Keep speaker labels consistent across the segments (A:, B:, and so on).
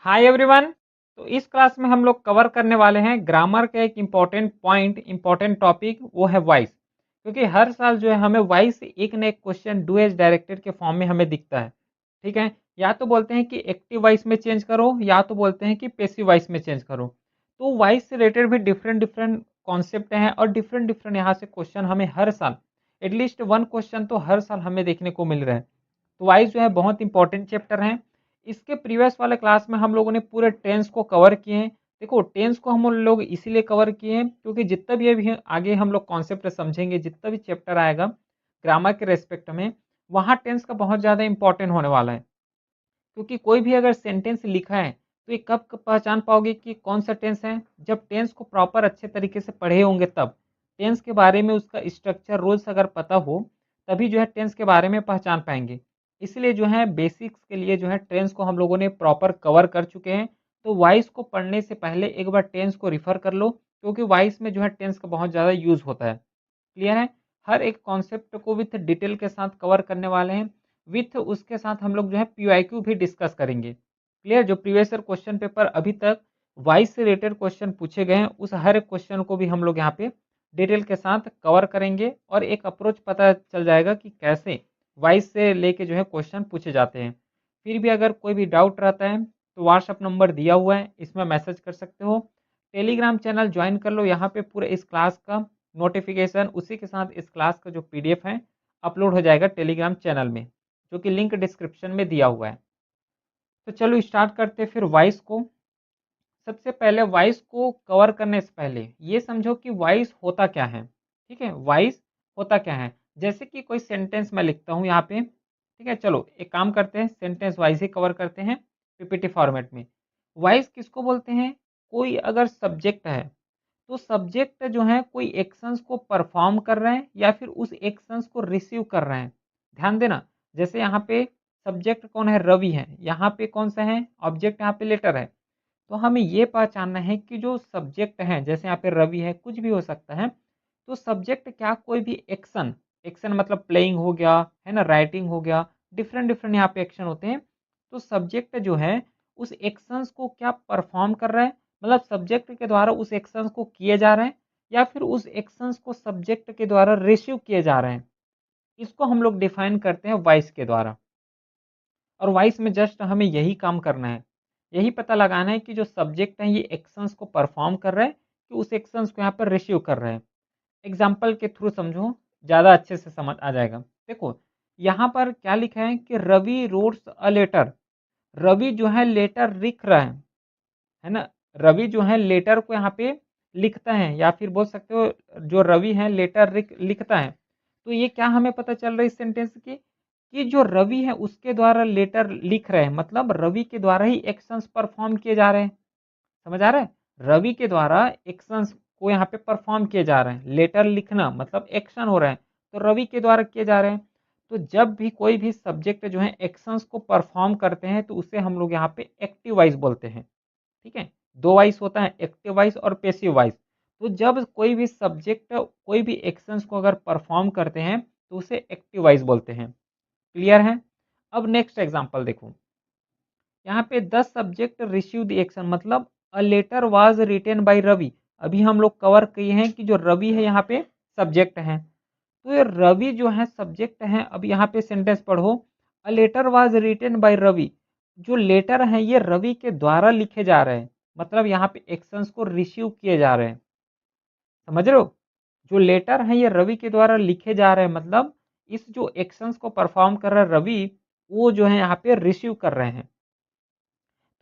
A: Hi everyone. तो इस class में हम लोग कवर करने वाले हैं ग्रामर का एक इम्पॉर्टेंट पॉइंट, इम्पॉर्टेंट टॉपिक, वो है वॉइस। क्योंकि हर साल जो है हमें वॉइस से एक न एक क्वेश्चन डू एज डायरेक्टेड के फॉर्म में हमें दिखता है। ठीक है, या तो बोलते हैं कि एक्टिव वॉइस में चेंज करो या तो बोलते हैं कि पेसिव वॉइस में चेंज करो। तो वॉइस से रिलेटेड भी डिफरेंट डिफरेंट कॉन्सेप्ट हैं और डिफरेंट डिफरेंट यहाँ से क्वेश्चन हमें हर साल एटलीस्ट वन क्वेश्चन तो हर साल हमें देखने को मिल रहा है। तो वॉइस जो है बहुत इंपॉर्टेंट चैप्टर है। इसके प्रीवियस वाले क्लास में हम लोगों ने पूरे टेंस को कवर किए हैं। देखो, टेंस को हम लोग इसीलिए कवर किए हैं क्योंकि जितना भी अभी आगे हम लोग कॉन्सेप्ट समझेंगे, जितना भी चैप्टर आएगा ग्रामर के रेस्पेक्ट में, वहाँ टेंस का बहुत ज़्यादा इंपॉर्टेंट होने वाला है। क्योंकि कोई भी अगर सेंटेंस लिखा है तो ये कब पहचान पाओगे कि कौन सा टेंस है? जब टेंस को प्रॉपर अच्छे तरीके से पढ़े होंगे तब। टेंस के बारे में उसका स्ट्रक्चर रूल्स अगर पता हो तभी जो है टेंस के बारे में पहचान पाएंगे। इसलिए जो है बेसिक्स के लिए जो है टेंस को हम लोगों ने प्रॉपर कवर कर चुके हैं। तो वॉइस को पढ़ने से पहले एक बार टेंस को रिफर कर लो, क्योंकि वॉइस में जो है टेंस का बहुत ज़्यादा यूज़ होता है। क्लियर है? हर एक कॉन्सेप्ट को विथ डिटेल के साथ कवर करने वाले हैं। विथ उसके साथ हम लोग जो है पीवाईक्यू भी डिस्कस करेंगे। क्लियर? जो प्रीवियस ईयर क्वेश्चन पेपर अभी तक वॉइस से रिलेटेड क्वेश्चन पूछे गए हैं, उस हर एक क्वेश्चन को भी हम लोग यहाँ पे डिटेल के साथ कवर करेंगे और एक अप्रोच पता चल जाएगा कि कैसे वॉइस से लेके जो है क्वेश्चन पूछे जाते हैं। फिर भी अगर कोई भी डाउट रहता है तो व्हाट्सअप नंबर दिया हुआ है, इसमें मैसेज कर सकते हो। टेलीग्राम चैनल ज्वाइन कर लो, यहाँ पे पूरे इस क्लास का नोटिफिकेशन उसी के साथ इस क्लास का जो पीडीएफ है अपलोड हो जाएगा टेलीग्राम चैनल में, जो कि लिंक डिस्क्रिप्शन में दिया हुआ है। तो चलो स्टार्ट करते हैं फिर वॉइस को। सबसे पहले वॉइस को कवर करने से पहले ये समझो कि वॉइस होता क्या है। ठीक है, वॉइस होता क्या है? जैसे कि कोई सेंटेंस मैं लिखता हूँ यहाँ पे। ठीक है, चलो एक काम करते हैं, सेंटेंस वाइज ही कवर करते हैं पीपीटी फॉर्मेट में। वॉइस किसको बोलते हैं? कोई अगर सब्जेक्ट है तो सब्जेक्ट जो है कोई एक्शंस को परफॉर्म कर रहे हैं या फिर उस एक्शंस को रिसीव कर रहे हैं। ध्यान देना, जैसे यहाँ पे सब्जेक्ट कौन है? रवि है। यहाँ पे कौन सा है? ऑब्जेक्ट यहाँ पे लेटर है। तो हमें ये पहचानना है कि जो सब्जेक्ट है, जैसे यहाँ पे रवि है, कुछ भी हो सकता है। तो सब्जेक्ट क्या कोई भी एक्शन, एक्शन मतलब प्लेइंग हो गया है ना, राइटिंग हो गया, डिफरेंट डिफरेंट यहाँ पे एक्शन होते हैं। तो सब्जेक्ट जो है उस एक्शंस को क्या परफॉर्म कर रहा है, मतलब सब्जेक्ट के द्वारा उस एक्शंस को किए जा रहे हैं या फिर उस एक्शंस को सब्जेक्ट के द्वारा रिसीव किए जा रहे हैं। इसको हम लोग डिफाइन करते हैं वॉइस के द्वारा। और वॉइस में जस्ट हमें यही काम करना है, यही पता लगाना है कि जो सब्जेक्ट है ये एक्शंस को परफॉर्म कर रहे हैं कि उस एक्शंस को यहाँ पर रिसीव कर रहे हैं। एग्जाम्पल के थ्रू समझो, ज़्यादा अच्छे से समझ आ जाएगा। देखो, यहाँ पर क्या लिखा है कि Ravi reads a letter. Ravi जो है लेटर लिख रहा है ना। रवि जो है लेटर को यहाँ पे लिखता है, या फिर बोल सकते हो जो रवि है लेटर लिखता है। तो ये क्या हमें पता चल रहा है इस सेंटेंस की, कि जो रवि है उसके द्वारा लेटर लिख रहे हैं, मतलब रवि के द्वारा ही एक्शंस परफॉर्म किए जा रहे हैं। समझ आ रहा है? रवि के द्वारा एक्शंस को यहाँ पे परफॉर्म किए जा रहे हैं। लेटर लिखना मतलब एक्शन हो रहा है, तो रवि के द्वारा किए जा रहे हैं। तो जब भी कोई भी सब्जेक्ट जो है एक्शंस को परफॉर्म करते हैं तो उसे हम लोग यहाँ पे एक्टिव वॉइस बोलते हैं। ठीक है, दो वॉइस होता है, एक्टिव वॉइस और पैसिव वॉइस। तो जब कोई भी सब्जेक्ट कोई भी एक्शंस को अगर परफॉर्म करते हैं तो उसे एक्टिव वॉइस बोलते हैं। क्लियर है? अब नेक्स्ट एग्जांपल देखो, यहाँ पे 10 सब्जेक्ट रिसीव द एक्शन, मतलब a letter was written by Ravi. अभी हम लोग कवर किए हैं कि जो रवि है यहाँ पे सब्जेक्ट है। तो ये रवि जो है सब्जेक्ट है। अब यहाँ पे सेंटेंस पढ़ो, a letter was written by Ravi. जो लेटर है ये रवि के द्वारा लिखे जा रहे हैं, मतलब यहाँ पे एक्शंस को रिसीव किए जा रहे हैं। समझ रहे हो? जो लेटर है ये रवि के द्वारा लिखे जा रहे हैं, मतलब इस जो एक्शंस को परफॉर्म कर रहा है रवि, वो जो है यहाँ पे रिसीव कर रहे हैं।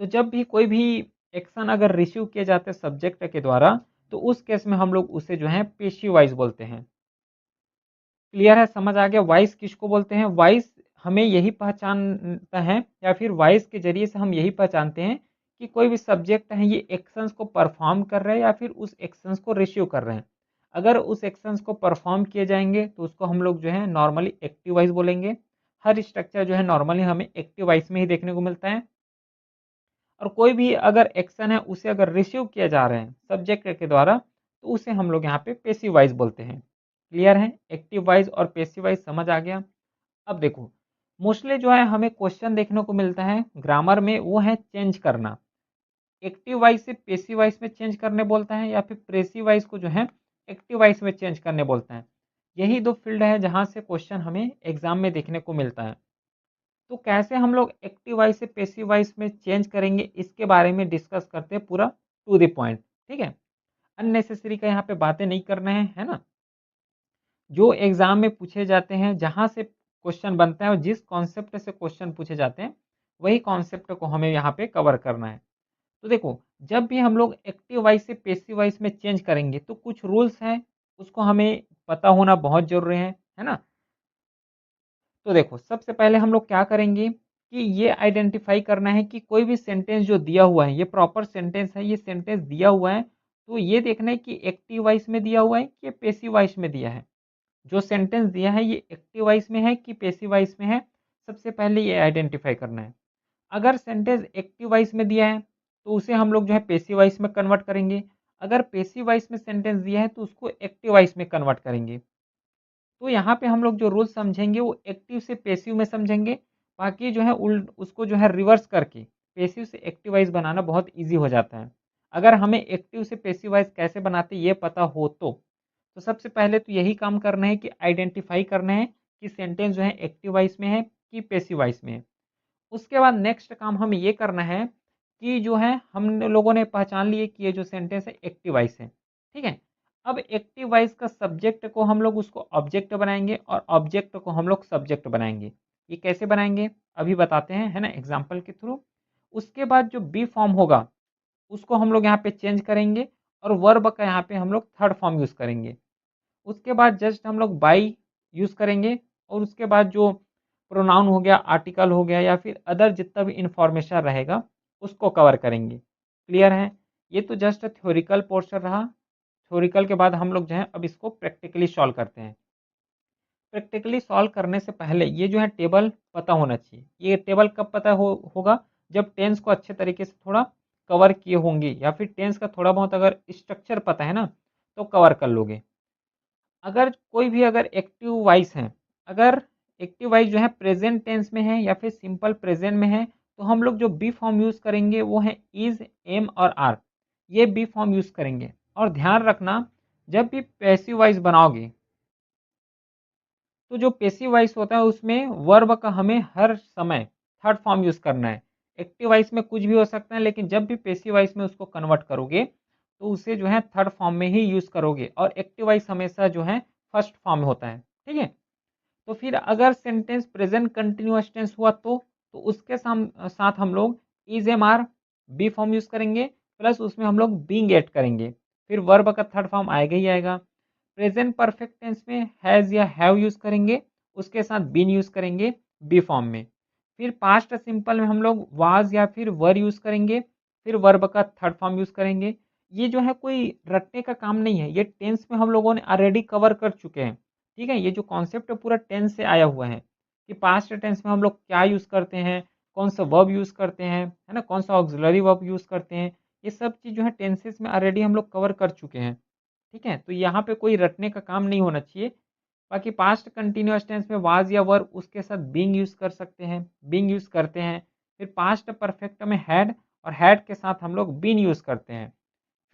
A: तो जब भी कोई भी एक्शन अगर रिसीव किए जाते हैं सब्जेक्ट के द्वारा, तो उस केस में हम लोग उसे जो है पेशिव वॉइस बोलते हैं। क्लियर है? समझ आ गया वॉइस किसको बोलते हैं? वॉइस हमें यही पहचानता है, या फिर वॉइस के जरिए से हम यही पहचानते हैं कि कोई भी सब्जेक्ट है ये एक्शंस को परफॉर्म कर रहे हैं या फिर उस एक्शंस को रिसीव कर रहे हैं। अगर उस एक्शंस को परफॉर्म किए जाएंगे तो उसको हम लोग जो है नॉर्मली एक्टिव वॉइस बोलेंगे। हर स्ट्रक्चर जो है नॉर्मली हमें एक्टिव वॉइस में ही देखने को मिलता है। और कोई भी अगर एक्शन है उसे अगर रिसीव किया जा रहे हैं सब्जेक्ट के द्वारा, तो उसे हम लोग यहाँ पे पेसिव वॉइस बोलते हैं। क्लियर है? एक्टिव वॉइस और पेसिव वॉइस समझ आ गया। अब देखो, मोस्टली जो है हमें क्वेश्चन देखने को मिलता है ग्रामर में, वो है चेंज करना। एक्टिव वॉइस से पैसिव वॉइस में चेंज करने बोलता है या फिर पैसिव वॉइस को जो है एक्टिव वॉइस में चेंज करने बोलता है। यही दो फील्ड है जहाँ से क्वेश्चन हमें एग्जाम में देखने को मिलता है। तो कैसे हम लोग एक्टिव वॉइस से पैसिव वॉइस में चेंज करेंगे इसके बारे में डिस्कस करते हैं पूरा टू द पॉइंट। ठीक है, अननेसेसरी का यहाँ पे बातें नहीं करना है ना। जो एग्जाम में पूछे जाते हैं, जहाँ से क्वेश्चन बनता है और जिस कॉन्सेप्ट से क्वेश्चन पूछे जाते हैं, वही कॉन्सेप्ट को हमें यहाँ पे कवर करना है। तो देखो, जब भी हम लोग एक्टिव वॉइस से पैसिव वॉइस में चेंज करेंगे तो कुछ रूल्स हैं, उसको हमें पता होना बहुत ज़रूरी है ना। तो देखो, सबसे पहले हम लोग क्या करेंगे कि ये आइडेंटिफाई करना है कि कोई भी सेंटेंस जो दिया हुआ है, ये प्रॉपर सेंटेंस है, ये सेंटेंस दिया हुआ है, तो ये देखना है कि एक्टिव वॉइस में दिया हुआ है कि पैसिव वॉइस में दिया है। जो सेंटेंस दिया है ये एक्टिव वॉइस में है कि पैसिव वॉइस में है, सबसे पहले ये आइडेंटिफाई करना है। अगर सेंटेंस एक्टिव वॉइस में दिया है तो उसे हम लोग जो है पैसिव वॉइस में कन्वर्ट करेंगे। अगर पैसिव वॉइस में सेंटेंस दिया है तो उसको एक्टिव वॉइस में कन्वर्ट करेंगे। तो यहाँ पे हम लोग जो रूल समझेंगे वो एक्टिव से पैसिव में समझेंगे। बाकी जो है उल्ट उसको जो है रिवर्स करके पैसिव से एक्टिव वॉइस बनाना बहुत ईजी हो जाता है। अगर हमें एक्टिव से पैसिव वॉइस कैसे बनाते ये पता हो तो सबसे पहले तो यही काम करना है कि आइडेंटिफाई करना है कि सेंटेंस जो है एक्टिव वॉइस में है कि पैसिव वॉइस में है। उसके बाद नेक्स्ट काम हमें ये करना है कि जो है हम लोगों ने पहचान लिए कि ये जो सेंटेंस है एक्टिव वॉइस है। ठीक है, अब एक्टिव वॉइस का सब्जेक्ट को हम लोग उसको ऑब्जेक्ट बनाएंगे और ऑब्जेक्ट को हम लोग सब्जेक्ट बनाएंगे। ये कैसे बनाएंगे अभी बताते हैं, है ना, एग्जाम्पल के थ्रू। उसके बाद जो बी फॉर्म होगा उसको हम लोग यहाँ पे चेंज करेंगे और वर्ब का यहाँ पे हम लोग थर्ड फॉर्म यूज़ करेंगे। उसके बाद जस्ट हम लोग बाई यूज़ करेंगे और उसके बाद जो प्रोनाउन हो गया, आर्टिकल हो गया या फिर अदर जितना भी इंफॉर्मेशन रहेगा उसको कवर करेंगे। क्लियर है? ये तो जस्ट थ्योरिकल पोर्शन रहा। थ्योरिकल के बाद हम लोग जो है अब इसको प्रैक्टिकली सॉल्व करते हैं। प्रैक्टिकली सॉल्व करने से पहले ये जो है टेबल पता होना चाहिए। ये टेबल कब पता होगा जब टेंस को अच्छे तरीके से थोड़ा कवर किए होंगे या फिर टेंस का थोड़ा बहुत अगर स्ट्रक्चर पता है ना तो कवर कर लोगे। अगर कोई भी अगर एक्टिव वॉइस है, अगर एक्टिव वॉइस जो है प्रेजेंट टेंस में है या फिर सिंपल प्रेजेंट में है, तो हम लोग जो बी फॉर्म यूज़ करेंगे वो है इज, एम और आर। ये बी फॉर्म यूज़ करेंगे। और ध्यान रखना, जब भी पैसिव वॉइस बनाओगे तो जो पैसिव वॉइस होता है उसमें वर्ब का हमें हर समय थर्ड फॉर्म यूज़ करना है। एक्टिव वॉइस में कुछ भी हो सकता है, लेकिन जब भी पैसिव वॉइस में उसको कन्वर्ट करोगे तो उसे जो है थर्ड फॉर्म में ही यूज़ करोगे और एक्टिव वॉइस हमेशा जो है फर्स्ट फॉर्म में होता है। ठीक है, तो फिर अगर सेंटेंस प्रेजेंट कंटिन्यूअस टेंस हुआ तो उसके साथ हम लोग is, am, are, be form use करेंगे, प्लस उसमें हम लोग बीइंग ऐड करेंगे। फिर वर्ब का थर्ड फॉर्म आएगा ही आएगा। प्रेजेंट परफेक्ट टेंस में हैज़ या हैव यूज़ करेंगे, उसके साथ बीन यूज़ करेंगे बी फॉर्म में। फिर पास्ट सिंपल में हम लोग वाज या फिर वर यूज़ करेंगे, फिर वर्ब का थर्ड फॉर्म यूज़ करेंगे। ये जो है कोई रटने का काम नहीं है, ये टेंस में हम लोगों ने ऑलरेडी कवर कर चुके हैं। ठीक है, ये जो कॉन्सेप्ट पूरा टेंस से आया हुआ है कि पास्ट टेंस में हम लोग क्या यूज़ करते हैं, कौन सा वर्ब यूज़ करते हैं, है ना, कौन सा ऑक्सिलरी वर्ब यूज़ करते हैं। ये सब चीज़ जो है टेंसेस में ऑलरेडी हम लोग कवर कर चुके हैं। ठीक है, तो यहाँ पे कोई रटने का काम नहीं होना चाहिए। बाकी पास्ट कंटिन्यूअस टेंस में वाज या वर उसके साथ बीइंग यूज़ कर सकते हैं, बीइंग यूज़ करते हैं। फिर पास्ट परफेक्ट में हैड और हैड के साथ हम लोग बीन यूज़ करते हैं।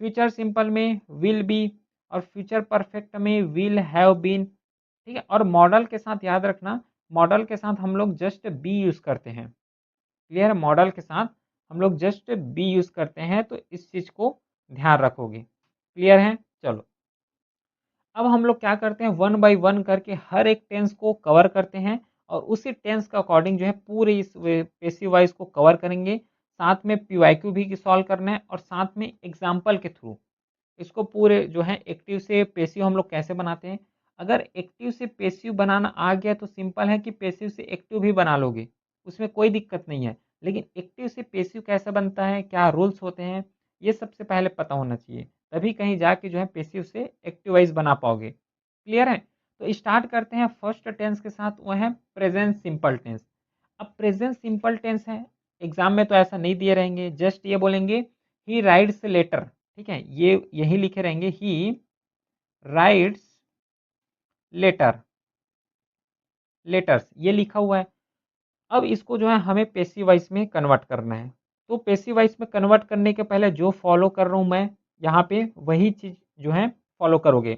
A: फ्यूचर सिंपल में विल बी और फ्यूचर परफेक्ट में विल हैव बीन। ठीक है, और मॉडल के साथ याद रखना, मॉडल के साथ हम लोग जस्ट बी यूज़ करते हैं। क्लियर है? मॉडल के साथ हम लोग जस्ट बी यूज़ करते हैं, तो इस चीज़ को ध्यान रखोगे। क्लियर है? चलो, अब हम लोग क्या करते हैं, वन बाय वन करके हर एक टेंस को कवर करते हैं और उसी टेंस के अकॉर्डिंग जो है पूरे इस पैसिव वॉइस को कवर करेंगे। साथ में पीवाईक्यू भी सॉल्व करना है और साथ में एग्जाम्पल के थ्रू इसको पूरे जो है एक्टिव से पैसिव हम लोग कैसे बनाते हैं। अगर एक्टिव से पैसिव बनाना आ गया तो सिंपल है कि पैसिव से एक्टिव भी बना लोगे, उसमें कोई दिक्कत नहीं है। लेकिन एक्टिव से पैसिव कैसे बनता है, क्या रूल्स होते हैं, ये सबसे पहले पता होना चाहिए। तभी कहीं जाके जो है पैसिव से एक्टिव वाइज बना पाओगे। क्लियर है? तो स्टार्ट करते हैं फर्स्ट टेंस के साथ, वो है प्रेजेंट सिंपल टेंस। अब प्रेजेंट सिंपल टेंस है, एग्जाम में तो ऐसा नहीं दिए रहेंगे, जस्ट ये बोलेंगे ही राइट्स लेटर। ठीक है, ये यही लिखे रहेंगे, ही राइट्स लेटर, लेटर्स ये लिखा हुआ है। अब इसको जो है हमें पैसिव वॉइस में कन्वर्ट करना है। तो पैसिव वॉइस में कन्वर्ट करने के पहले जो फॉलो कर रहा हूँ मैं यहाँ पे वही चीज़ जो है फॉलो करोगे।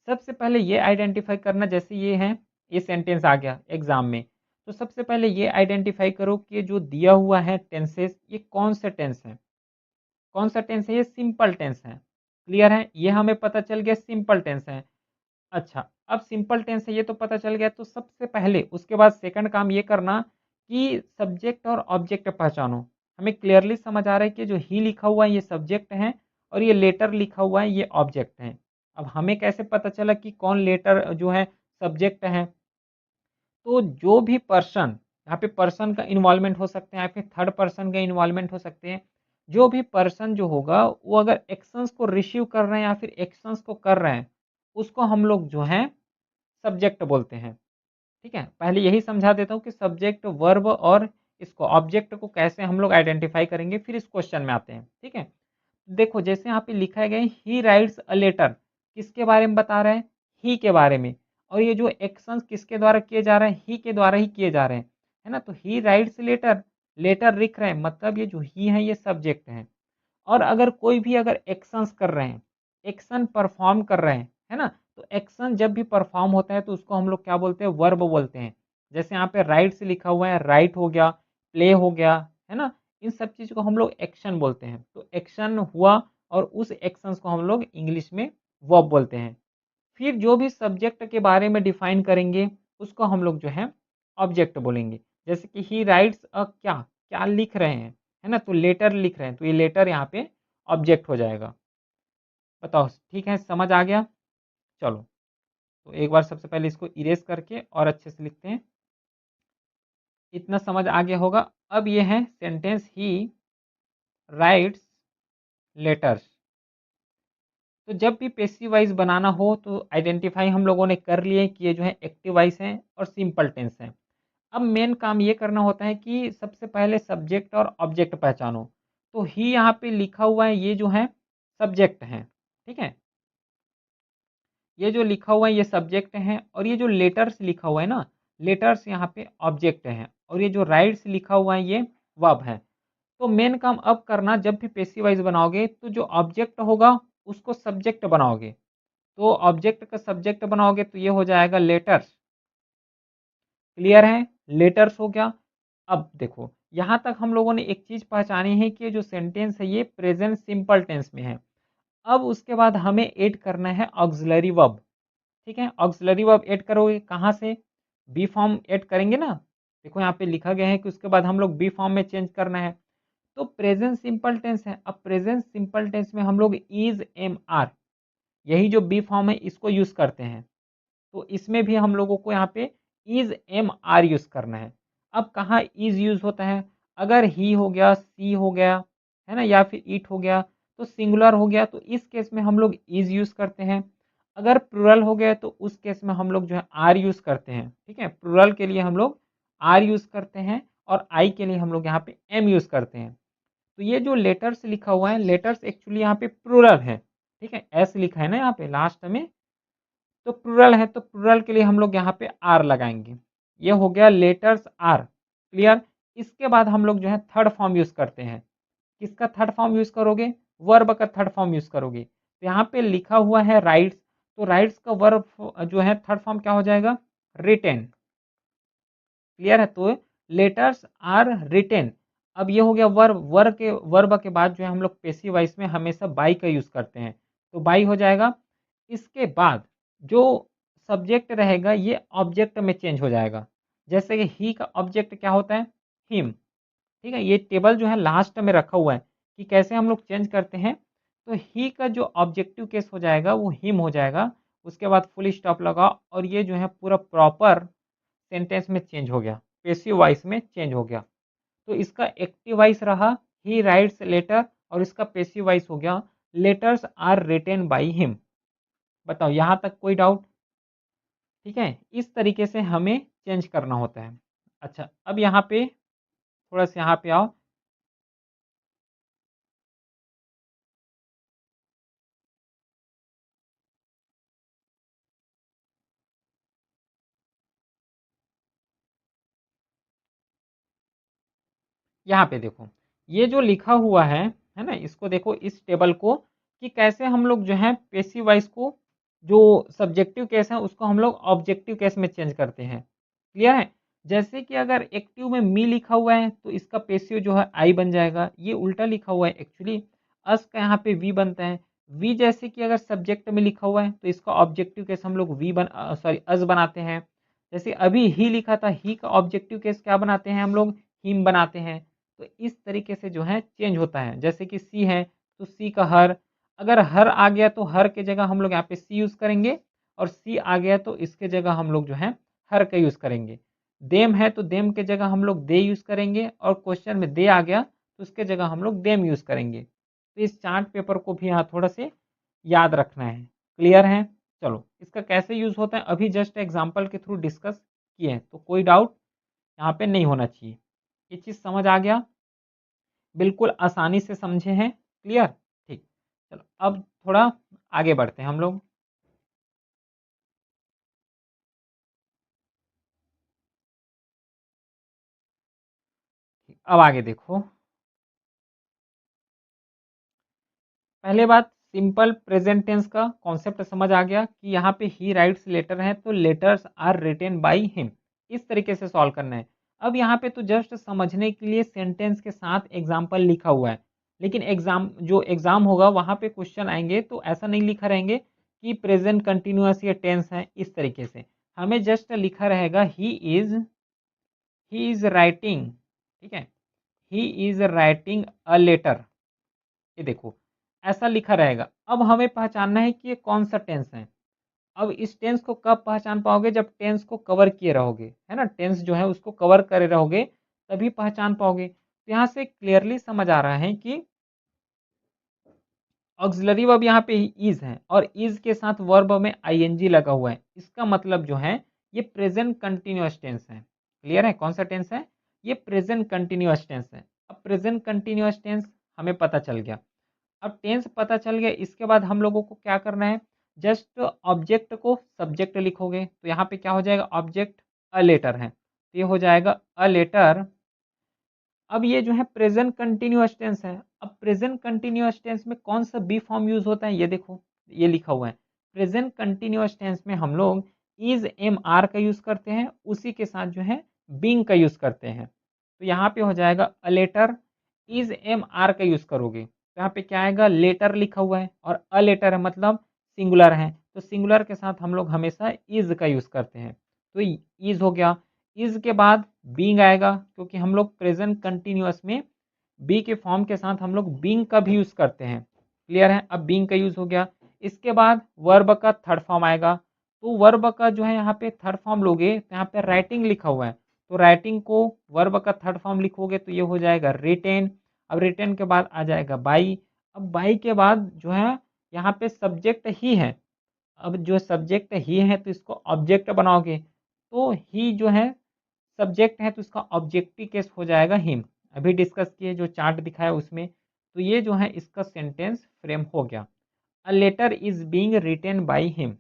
A: सबसे पहले ये आइडेंटिफ़ाई करना, जैसे ये है, ये सेंटेंस आ गया एग्ज़ाम में, तो सबसे पहले ये आइडेंटिफ़ाई करो कि जो दिया हुआ है टेंसेस, ये कौन से टेंस हैं? कौन सा टेंस है? ये सिंपल टेंस है। क्लियर है? ये हमें पता चल गया सिंपल टेंस है। अच्छा, अब सिंपल टेंस है ये तो पता चल गया, तो सबसे पहले उसके बाद सेकंड काम ये करना कि सब्जेक्ट और ऑब्जेक्ट पहचानो। हमें क्लियरली समझ आ रहा है कि जो ही लिखा हुआ है ये सब्जेक्ट है और ये लेटर लिखा हुआ है ये ऑब्जेक्ट है। अब हमें कैसे पता चला कि कौन लेटर जो है सब्जेक्ट है? तो जो भी पर्सन, यहाँ पे पर्सन का इन्वॉल्वमेंट हो सकते हैं या फिर थर्ड पर्सन का इन्वॉल्वमेंट हो सकते हैं। जो भी पर्सन जो होगा वो अगर एक्शंस को रिसीव कर रहे हैं या फिर एक्शंस को कर रहे हैं, उसको हम लोग जो है सब्जेक्ट बोलते हैं। ठीक है? पहले यही समझा देता हूँ कि सब्जेक्ट, वर्ब और इसको ऑब्जेक्ट को कैसे हम लोग आइडेंटिफ़ाई करेंगे, फिर इस क्वेश्चन में आते हैं। ठीक है? देखो जैसे यहाँ पे लिखा गया है ही राइट्स अ लेटर, किसके बारे में बता रहा है? ही के बारे में। और ये जो एक्शंस किसके द्वारा किए जा रहे हैं? ही के द्वारा ही किए जा रहे हैं। है ना? तो ही राइट्स लेटर, लेटर लिख रहे हैं, मतलब ये जो ही है ये सब्जेक्ट है। और अगर कोई भी अगर एक्शंस कर रहे हैं, एक्शन परफॉर्म कर रहे हैं, है ना? तो एक्शन जब भी परफॉर्म होता है तो उसको हम लोग क्या बोलते हैं? वर्ब बोलते हैं। जैसे यहाँ पे राइट्स लिखा हुआ है, राइट हो गया, प्ले हो गया, है ना? इन सब चीज़ को हम लोग एक्शन बोलते हैं। तो एक्शन हुआ और उस एक्शंस को हम लोग इंग्लिश में वर्ब बोलते हैं। फिर जो भी सब्जेक्ट के बारे में डिफाइन करेंगे, उसको हम लोग जो है ऑब्जेक्ट बोलेंगे। जैसे कि ही राइट्स अ क्या, क्या लिख रहे हैं, है ना? तो लेटर लिख रहे हैं, तो ये लेटर यहाँ पे ऑब्जेक्ट हो जाएगा। बताओ ठीक है, समझ आ गया? चलो, तो एक बार सबसे पहले इसको इरेज़ करके और अच्छे से लिखते हैं। इतना समझ आ गया होगा। अब ये है सेंटेंस ही राइट्स लेटर्स। तो जब भी पैसिव वॉइस बनाना हो तो आइडेंटिफाई हम लोगों ने कर लिए कि ये जो है एक्टिव वॉइस हैं और सिंपल टेंस हैं। अब मेन काम ये करना होता है कि सबसे पहले सब्जेक्ट और ऑब्जेक्ट पहचानो। तो ही यहाँ पे लिखा हुआ है ये जो है सब्जेक्ट है, ठीक है? ये जो लिखा हुआ है ये सब्जेक्ट है और ये जो लेटर्स लिखा हुआ है ना, लेटर्स यहाँ पे ऑब्जेक्ट हैं और ये जो राइट्स लिखा हुआ है ये वर्ब है। तो मेन काम अब करना, जब भी पैसिव वॉइस बनाओगे तो जो ऑब्जेक्ट होगा उसको सब्जेक्ट बनाओगे। तो ऑब्जेक्ट का सब्जेक्ट बनाओगे तो ये हो जाएगा लेटर्स। क्लियर है? लेटर्स हो गया। अब देखो यहाँ तक हम लोगों ने एक चीज़ पहचानी है कि ये जो सेंटेंस है ये प्रेजेंट सिंपल टेंस में है। अब उसके बाद हमें ऐड करना है ऑक्सिलरी वर्ब। ठीक है? ऑक्सिलरी वर्ब ऐड करोगे कहाँ से? बी फॉर्म ऐड करेंगे ना। देखो यहाँ पे लिखा गया है कि उसके बाद हम लोग बी फॉर्म में चेंज करना है। तो प्रेजेंट सिंपल टेंस है। अब प्रेजेंट सिंपल टेंस में हम लोग इज, एम, आर, यही जो बी फॉर्म है इसको यूज़ करते हैं। तो इसमें भी हम लोगों को यहाँ पे इज़, एम, आर यूज़ करना है। अब कहाँ इज़ यूज़ होता है? अगर ही हो गया, सी हो गया, है ना? या फिर इट हो गया, तो सिंगुलर हो गया, तो इस केस में हम लोग इज़ यूज़ करते हैं। अगर प्लूरल हो गया तो उस केस में हम लोग जो है आर यूज़ करते हैं। ठीक है? प्लूरल के लिए हम लोग आर यूज़ करते हैं और आई के लिए हम लोग यहाँ पे एम यूज़ करते हैं। तो ये जो लेटर्स लिखा हुआ है, लेटर्स एक्चुअली यहाँ पे प्लूरल है। ठीक है? एस लिखा है ना यहाँ पे लास्ट में, तो प्लूरल है तो प्लूरल के लिए हम लोग यहाँ पे आर लगाएँगे। ये हो गया लेटर्स आर, क्लियर? इसके बाद हम लोग जो है थर्ड फॉर्म यूज़ करते हैं। किसका थर्ड फॉर्म यूज़ करोगे? वर्ब का थर्ड फॉर्म यूज़ करोगे। तो यहाँ पे लिखा हुआ है राइट्स, तो राइट्स का वर्ब जो है थर्ड फॉर्म क्या हो जाएगा? रिटेन। क्लियर है? तो लेटर्स आर रिटेन। अब ये हो गया वर्ब, वर्ब के बाद जो है हम लोग पैसिव वॉइस में हमेशा बाई का यूज़ करते हैं। तो बाई हो जाएगा। इसके बाद जो सब्जेक्ट रहेगा ये ऑब्जेक्ट में चेंज हो जाएगा। जैसे कि ही का ऑब्जेक्ट क्या होता है? हिम। ठीक है? ये टेबल जो है लास्ट में रखा हुआ है कि कैसे हम लोग चेंज करते हैं। तो ही का जो ऑब्जेक्टिव केस हो जाएगा वो हिम हो जाएगा। उसके बाद फुल स्टॉप लगाओ और ये जो है पूरा प्रॉपर सेंटेंस में चेंज हो गया, पैसिव वॉइस में चेंज हो गया। तो इसका एक्टिव वॉइस रहा ही राइट्स लेटर और इसका पैसिव वॉइस हो गया letters are written by him. बताओ यहाँ तक कोई डाउट? ठीक है? इस तरीके से हमें चेंज करना होता है। अच्छा, अब यहाँ पे थोड़ा-सा यहाँ पे आओ। यहाँ पे देखो, ये जो लिखा हुआ है ना, इसको देखो इस टेबल को, कि कैसे हम लोग जो है पेसिव वॉइस को, जो सब्जेक्टिव केस है उसको हम लोग ऑब्जेक्टिव केस में चेंज करते हैं। क्लियर है? जैसे कि अगर एक्टिव में मी लिखा हुआ है तो इसका पेसिव जो है आई बन जाएगा, ये उल्टा लिखा हुआ है एक्चुअली, अस का यहाँ पे वी बनता है। वी जैसे कि अगर सब्जेक्ट में लिखा हुआ है तो इसका ऑब्जेक्टिव केस हम लोग वी बन सॉरी अस बनाते हैं। जैसे अभी ही लिखा था, ही का ऑब्जेक्टिव केस क्या बनाते हैं हम लोग, हिम बनाते हैं। तो इस तरीके से जो है चेंज होता है। जैसे कि सी है तो सी का हर, अगर हर आ गया तो हर के जगह हम लोग यहाँ पे सी यूज़ करेंगे, और सी आ गया तो इसके जगह हम लोग जो है हर का यूज़ करेंगे। देम है तो देम के जगह हम लोग दे यूज़ करेंगे, और क्वेश्चन में दे आ गया तो उसके जगह हम लोग देम यूज़ करेंगे। तो इस चार्ट पेपर को भी यहाँ थोड़ा से याद रखना है। क्लियर है? चलो, इसका कैसे यूज़ होता है अभी जस्ट एग्जाम्पल के थ्रू डिस्कस किए हैं, तो कोई डाउट यहाँ पे नहीं होना चाहिए। ये चीज़ समझ आ गया? बिल्कुल आसानी से समझे हैं? क्लियर? ठीक। चलो अब थोड़ा आगे बढ़ते हैं हम लोग। अब आगे देखो, पहले बात, सिंपल प्रेजेंट टेंस का कॉन्सेप्ट समझ आ गया कि यहाँ पे ही राइट्स लेटर है तो letters are written by him, इस तरीके से सॉल्व करना है। अब यहाँ पे तो जस्ट समझने के लिए सेंटेंस के साथ एग्जाम्पल लिखा हुआ है, लेकिन एग्जाम होगा वहाँ पे क्वेश्चन आएंगे तो ऐसा नहीं लिखा रहेंगे कि प्रेजेंट कंटिन्यूअस या टेंस है, इस तरीके से हमें जस्ट लिखा रहेगा ही इज राइटिंग, ठीक है, he is writing a letter. ये देखो ऐसा लिखा रहेगा। अब हमें पहचानना है कि ये कौन सा टेंस है। अब इस टेंस को कब पहचान पाओगे, जब टेंस को कवर किए रहोगे, है ना, टेंस जो है उसको कवर करे रहोगे तभी पहचान पाओगे। तो यहाँ से क्लियरली समझ आ रहा है कि ऑक्सिलरी वर्ब यहाँ पे इज है, और इज के साथ वर्ब में आईएनजी लगा हुआ है, इसका मतलब जो है ये प्रेजेंट कंटिन्यूअस टेंस है। क्लियर है? कौन सा टेंस है? ये प्रेजेंट कंटिन्यूअस टेंस है। अब प्रेजेंट कंटिन्यूअस टेंस हमें पता चल गया। अब टेंस पता चल गया, इसके बाद हम लोगों को क्या करना है, जस्ट ऑब्जेक्ट को सब्जेक्ट लिखोगे तो यहाँ पे क्या हो जाएगा, ऑब्जेक्ट अ लेटर है तो ये हो जाएगा अ लेटर। अब ये जो है प्रेजेंट कंटिन्यूअस टेंस है। अब प्रेजेंट कंटिन्यूअस टेंस में कौन सा बी फॉर्म यूज होता है, ये देखो ये लिखा हुआ है। प्रेजेंट कंटिन्यूअस टेंस में हम लोग इज एम आर का यूज करते हैं, उसी के साथ जो है बींग का यूज करते हैं। तो यहाँ पे हो जाएगा a letter, is am are का यूज करोगे तो यहाँ पे क्या आएगा, लेटर लिखा हुआ है, और अ लेटर है मतलब सिंगुलर है, तो सिंगुलर के साथ हम लोग हमेशा इज का यूज करते हैं। तो इज हो गया। इज के बाद बीइंग आएगा, क्योंकि हम लोग प्रेजेंट कंटिन्यूअस में बी के फॉर्म के साथ हम लोग बीइंग का भी यूज करते हैं। क्लियर है? अब बीइंग का यूज हो गया। इसके बाद वर्ब का थर्ड फॉर्म आएगा, तो वर्ब का जो है यहाँ पे थर्ड फॉर्म लोगे तो यहाँ पे राइटिंग लिखा हुआ है, तो राइटिंग को वर्ब का थर्ड फॉर्म लिखोगे तो ये हो जाएगा रिटेन। अब रिटेन के बाद आ जाएगा बाई। अब बाई के बाद जो है यहाँ पे सब्जेक्ट ही है, अब जो सब्जेक्ट ही है तो इसको ऑब्जेक्ट बनाओगे, तो ही जो है सब्जेक्ट है तो इसका ऑब्जेक्टिव केस हो जाएगा हिम। अभी डिस्कस किए जो चार्ट दिखाया उसमें, तो ये जो है इसका सेंटेंस फ्रेम हो गया, a letter is being written by him.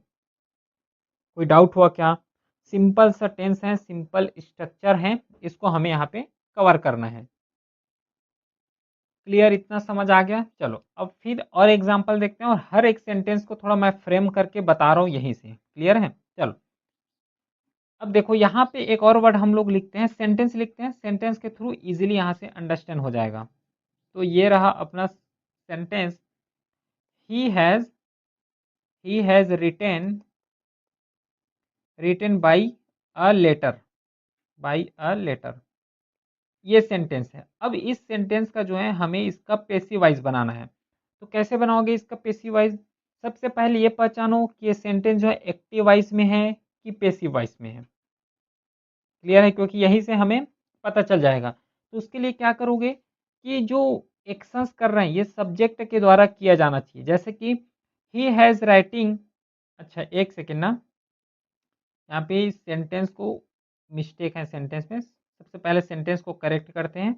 A: कोई डाउट हुआ क्या? सिंपल सा टेंस है, सिंपल स्ट्रक्चर है, इसको हमें यहाँ पे कवर करना है। क्लियर? इतना समझ आ गया? चलो अब फिर और एग्जांपल देखते हैं, और हर एक सेंटेंस को थोड़ा मैं फ्रेम करके बता रहा हूँ यहीं से। क्लियर है? चलो अब देखो यहाँ पे एक और वर्ड हम लोग लिखते हैं, सेंटेंस लिखते हैं, सेंटेंस के थ्रू इजीली यहाँ से अंडरस्टैंड हो जाएगा। तो ये रहा अपना sentence, he has written by a letter, by a letter, ये सेंटेंस है। अब इस सेंटेंस का जो है हमें इसका पेसिव वाइज बनाना है। तो कैसे बनाओगे इसका पेसिव वाइज? सबसे पहले ये पहचानो कि ये सेंटेंस जो है एक्टिव वाइज में है कि पेसिव वाइज में है। क्लियर है? क्योंकि यहीं से हमें पता चल जाएगा। तो उसके लिए क्या करोगे कि जो एक्शंस कर रहे हैं ये सब्जेक्ट के द्वारा किया जाना चाहिए। जैसे कि ही हैज़ राइटिंग, अच्छा एक सेकेंड ना, यहाँ पे सेंटेंस को मिस्टेक है सेंटेंस में, सबसे पहले सेंटेंस को करेक्ट करते हैं।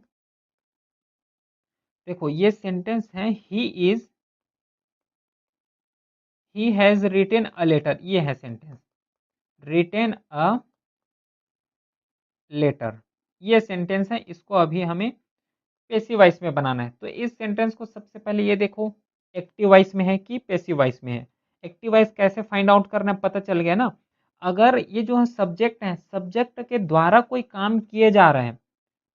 A: देखो ये सेंटेंस है he has written a letter, ये है सेंटेंस, रिटेन अ लेटर, ये सेंटेंस है। इसको अभी हमें पैसिव वॉइस में बनाना है। तो इस सेंटेंस को सबसे पहले ये देखो एक्टिव वॉइस में है कि पैसिव वॉइस में है। एक्टिव वॉइस कैसे फाइंड आउट करना है, पता चल गया ना। अगर ये जो है सब्जेक्ट है, सब्जेक्ट के द्वारा कोई काम किए जा रहे हैं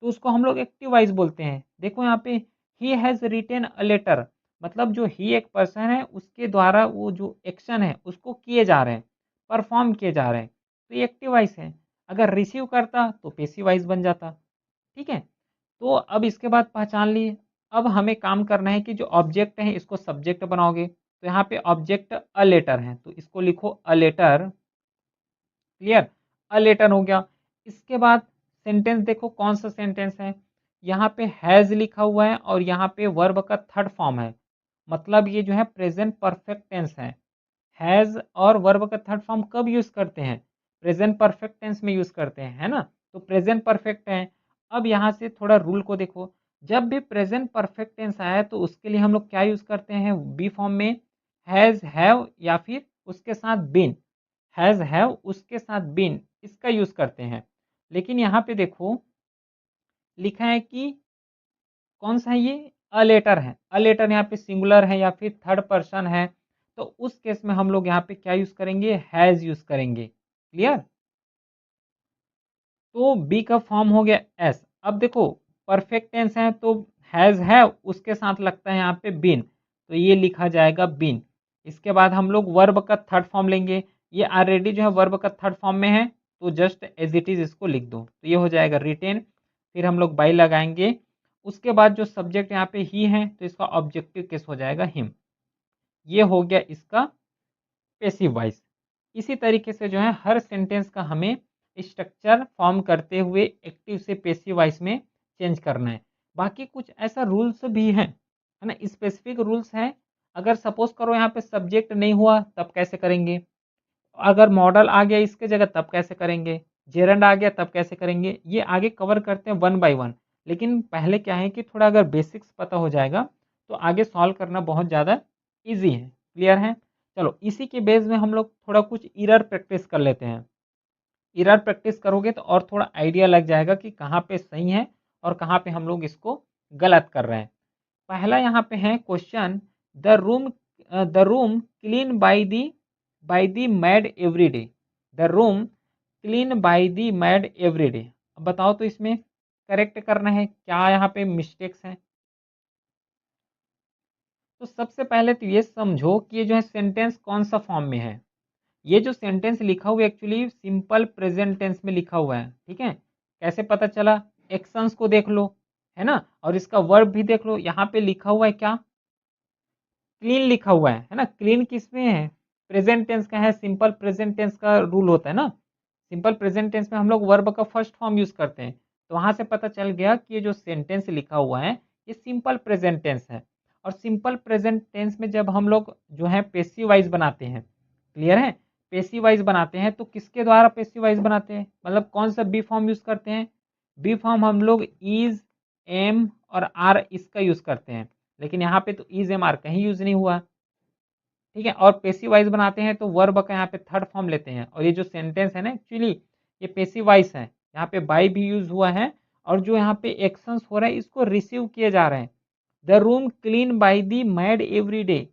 A: तो उसको हम लोग एक्टिव वॉइस बोलते हैं। देखो यहाँ पे he has written a letter, मतलब जो ही एक पर्सन है उसके द्वारा वो जो एक्शन है उसको किए जा रहे हैं, परफॉर्म किए जा रहे हैं, तो ये एक्टिव वॉइस है। अगर रिसीव करता तो पैसिव वॉइस बन जाता। ठीक है, तो अब इसके बाद पहचान लिए। अब हमें काम करना है कि जो ऑब्जेक्ट है इसको सब्जेक्ट बनाओगे, तो यहाँ पे ऑब्जेक्ट अ लेटर है तो इसको लिखो a letter. Clear, a letter हो गया। इसके बाद सेंटेंस देखो कौन सा सेंटेंस है, यहाँ पे हैज़ लिखा हुआ है और यहाँ पे वर्ब का थर्ड फॉर्म है, मतलब ये जो है प्रेजेंट परफेक्ट टेंस है। हैज़ और वर्ब का थर्ड फॉर्म कब यूज़ करते हैं, प्रेजेंट परफेक्ट टेंस में यूज़ करते हैं, है ना। तो प्रेजेंट परफेक्ट है। अब यहाँ से थोड़ा रूल को देखो, जब भी प्रेजेंट परफेक्ट टेंस आया तो उसके लिए हम लोग क्या यूज़ करते हैं, बी फॉर्म में हैज़, हैव या फिर उसके साथ बीन। हैज़, हैव उसके साथ बीन इसका यूज़ करते हैं। लेकिन यहाँ पे देखो लिखा है कि कौन सा है ये, अ लेटर है। अ लेटर यहाँ पे सिंगुलर है या फिर थर्ड पर्सन है, तो उस केस में हम लोग यहाँ पे क्या यूज़ करेंगे, हैज़ यूज़ करेंगे। क्लियर, तो बी का फॉर्म हो गया एस। अब देखो परफेक्ट टेंस है तो हैज़ है उसके साथ लगता है यहाँ पे बीन, तो ये लिखा जाएगा बीन। इसके बाद हम लोग वर्ब का थर्ड फॉर्म लेंगे, ये ऑलरेडी जो है वर्ब का थर्ड फॉर्म में है तो जस्ट एज इट इज़ इसको लिख दो, तो ये हो जाएगा रिटेन। फिर हम लोग बाई लगाएंगे। उसके बाद जो सब्जेक्ट यहाँ पे ही है तो इसका ऑब्जेक्टिव केस हो जाएगा हिम। ये हो गया इसका पैसिव वॉइस। इसी तरीके से जो है हर सेंटेंस का हमें स्ट्रक्चर फॉर्म करते हुए एक्टिव से पैसिव वॉइस में चेंज करना है। बाकी कुछ ऐसा रूल्स भी हैं, है ना, स्पेसिफिक रूल्स हैं। अगर सपोज करो यहाँ पे सब्जेक्ट नहीं हुआ तब कैसे करेंगे, अगर मॉडल आ गया इसके जगह तब कैसे करेंगे, जेरंड आ गया तब कैसे करेंगे, ये आगे कवर करते हैं वन बाय वन। लेकिन पहले क्या है कि थोड़ा अगर बेसिक्स पता हो जाएगा तो आगे सॉल्व करना बहुत ज़्यादा ईजी है। क्लियर है, चलो इसी के बेस में हम लोग थोड़ा कुछ इरर प्रैक्टिस कर लेते हैं। इरर प्रैक्टिस करोगे तो और थोड़ा आइडिया लग जाएगा कि कहाँ पे सही है और कहाँ पे हम लोग इसको गलत कर रहे हैं। पहला यहाँ पे है question, the room clean by the mad every day. The room clean by the mad every day. अब बताओ तो इसमें करेक्ट करना है क्या, यहाँ पे मिस्टेक्स हैं। तो सबसे पहले तो ये समझो कि ये जो है सेंटेंस कौन सा फॉर्म में है। ये जो सेंटेंस लिखा हुआ है एक्चुअली सिंपल प्रेजेंट टेंस में लिखा हुआ है। ठीक है, कैसे पता चला, एक्शंस को देख लो, है ना, और इसका वर्ब भी देख लो। यहाँ पे लिखा हुआ है क्या, क्लीन लिखा हुआ है ना। क्लीन किस में है, प्रेजेंट टेंस का है, सिंपल प्रेजेंट टेंस का रूल होता है ना। सिंपल प्रेजेंट टेंस में हम लोग वर्ब का फर्स्ट फॉर्म यूज करते हैं। तो वहां से पता चल गया कि ये जो सेंटेंस लिखा हुआ है ये सिंपल प्रेजेंट टेंस है। और सिंपल प्रेजेंट टेंस में जब हम लोग जो है पेसिव वाइज बनाते हैं, क्लियर है, पेसिव वाइज बनाते हैं तो किसके द्वारा पेसिव वाइज बनाते हैं, मतलब कौन सा बी फॉर्म यूज करते हैं। बी फॉर्म हम लोग इज, एम और आर इसका यूज करते हैं। लेकिन यहाँ पे तो इज एम आर कहीं यूज नहीं हुआ। ठीक है, और पेसिव वाइज बनाते हैं तो वर्ब का यहाँ पे थर्ड फॉर्म लेते हैं। और ये जो सेंटेंस है ना एक्चुअली ये पेसिव वाइज है, यहाँ पे बाय भी यूज हुआ है। और जो यहाँ पे एक्शंस हो रहा है इसको रिसीव किए जा रहे हैं। The room clean by the mad every day,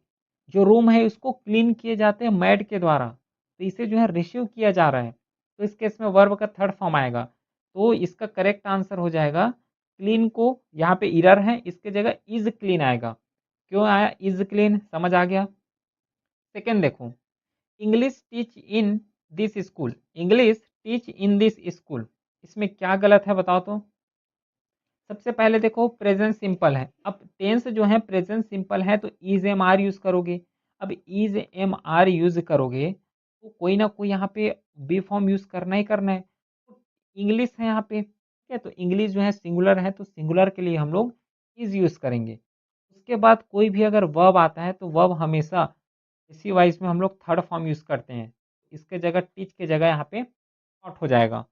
A: जो रूम है उसको क्लीन किए जाते हैं मैड के द्वारा, तो इसे जो है रिसीव किया जा रहा है। तो इस केस में वर्ब का थर्ड फॉर्म आएगा। तो इसका करेक्ट आंसर हो जाएगा क्लीन को, यहाँ पे इरर है, इसके जगह इज क्लीन आएगा। क्यों आया इज क्लीन, समझ आ गया। सेकेंड देखो, English teach in this school, English teach in this school, इसमें क्या गलत है बताओ तो। सबसे पहले देखो प्रेजेंट सिंपल है, अब टेंस जो है प्रेजेंट सिंपल है तो इज एम आर यूज करोगे। अब इज एम आर यूज करोगे तो कोई ना कोई यहाँ पे बी फॉर्म यूज करना ही करना है। तो इंग्लिश है यहाँ पे, ठीक है, तो इंग्लिश जो है सिंगुलर है तो सिंगुलर के लिए हम लोग इज यूज करेंगे। उसके बाद कोई भी अगर वर्ब आता है तो वर्ब हमेशा इसी वाइज में हम लोग थर्ड फॉर्म यूज करते हैं। इसके जगह टीच के जगह यहाँ पे टॉट हो जाएगा।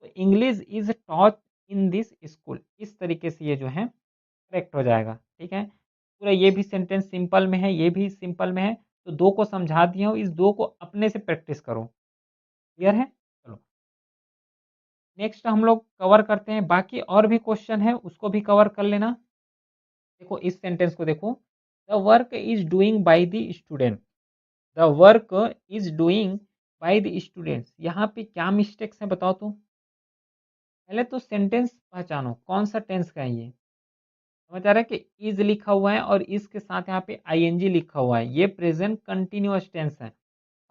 A: तो English is taught in this school, इस तरीके से ये जो है करेक्ट हो जाएगा। ठीक है, पूरा ये भी सेंटेंस सिंपल में है, ये भी सिंपल में है, तो दो को समझा दिया हूँ, इस दो को अपने से प्रैक्टिस करो। क्लियर है, चलो नेक्स्ट हम लोग कवर करते हैं, बाकी और भी क्वेश्चन है उसको भी कवर कर लेना। देखो इस सेंटेंस को देखो, the work is doing by the student, the work is doing by the students, यहाँ पे क्या मिस्टेक्स हैं बताओ तो। पहले तो सेंटेंस पहचानो कौन सा टेंस का है ये। समझ आ रहा है कि इज लिखा हुआ है और इसके साथ यहाँ पे आईएनजी लिखा हुआ है, ये प्रेजेंट कंटिन्यूअस टेंस है।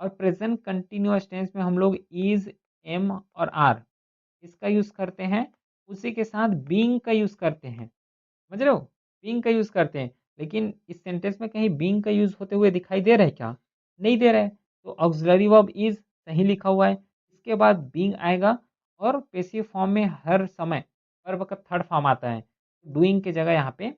A: और प्रेजेंट कंटिन्यूअस टेंस में हम लोग इज, एम और आर इसका यूज करते हैं, उसी के साथ बीइंग का यूज करते हैं। समझ रहे हो, बीइंग का यूज करते हैं। लेकिन इस सेंटेंस में कहीं बीइंग का यूज होते हुए दिखाई दे रहा है क्या? नहीं दे रहा है। तो ऑक्सिलरी वर्ब इज सही लिखा हुआ है, इसके बाद बीइंग आएगा और पैसिव फॉर्म में हर समय वर्ब का थर्ड फॉर्म आता है, डूइंग की जगह यहाँ पे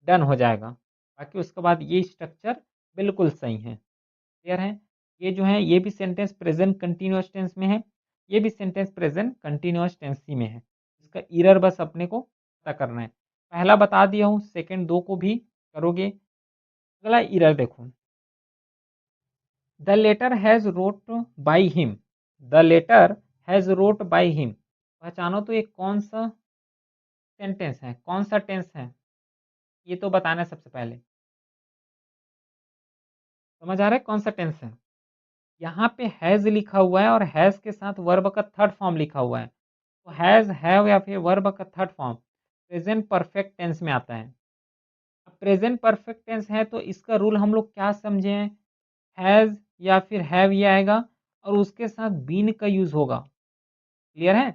A: डन हो जाएगा। बाकी उसके बाद ये स्ट्रक्चर बिल्कुल सही है। क्लियर है? ये जो है ये भी सेंटेंस प्रेजेंट कंटिन्यूअस टेंस में है, ये भी सेंटेंस प्रेजेंट कंटिन्यूअस टेंस ही में है। इसका एरर बस अपने को पता करना है। पहला बता दिया हूँ, सेकंड दो को भी करोगे। अगला एरर देखो, the letter has wrote by him, the letter has wrote by him, पहचानो तो ये कौन सा सेंटेंस है, कौन सा टेंस है, ये तो बताना है सबसे पहले। समझ आ रहा है कौन सा टेंस है? यहाँ पे हैज़ लिखा हुआ है और हैज़ के साथ वर्ब का थर्ड फॉर्म लिखा हुआ है। तो हैज़, हैव या फिर वर्ब का third form present perfect tense में आता है। अब प्रेजेंट परफेक्ट टेंस है तो इसका रूल हम लोग क्या समझे हैं? हैज़ या फिर हैव ये आएगा और उसके साथ बीन का यूज़ होगा। क्लियर है?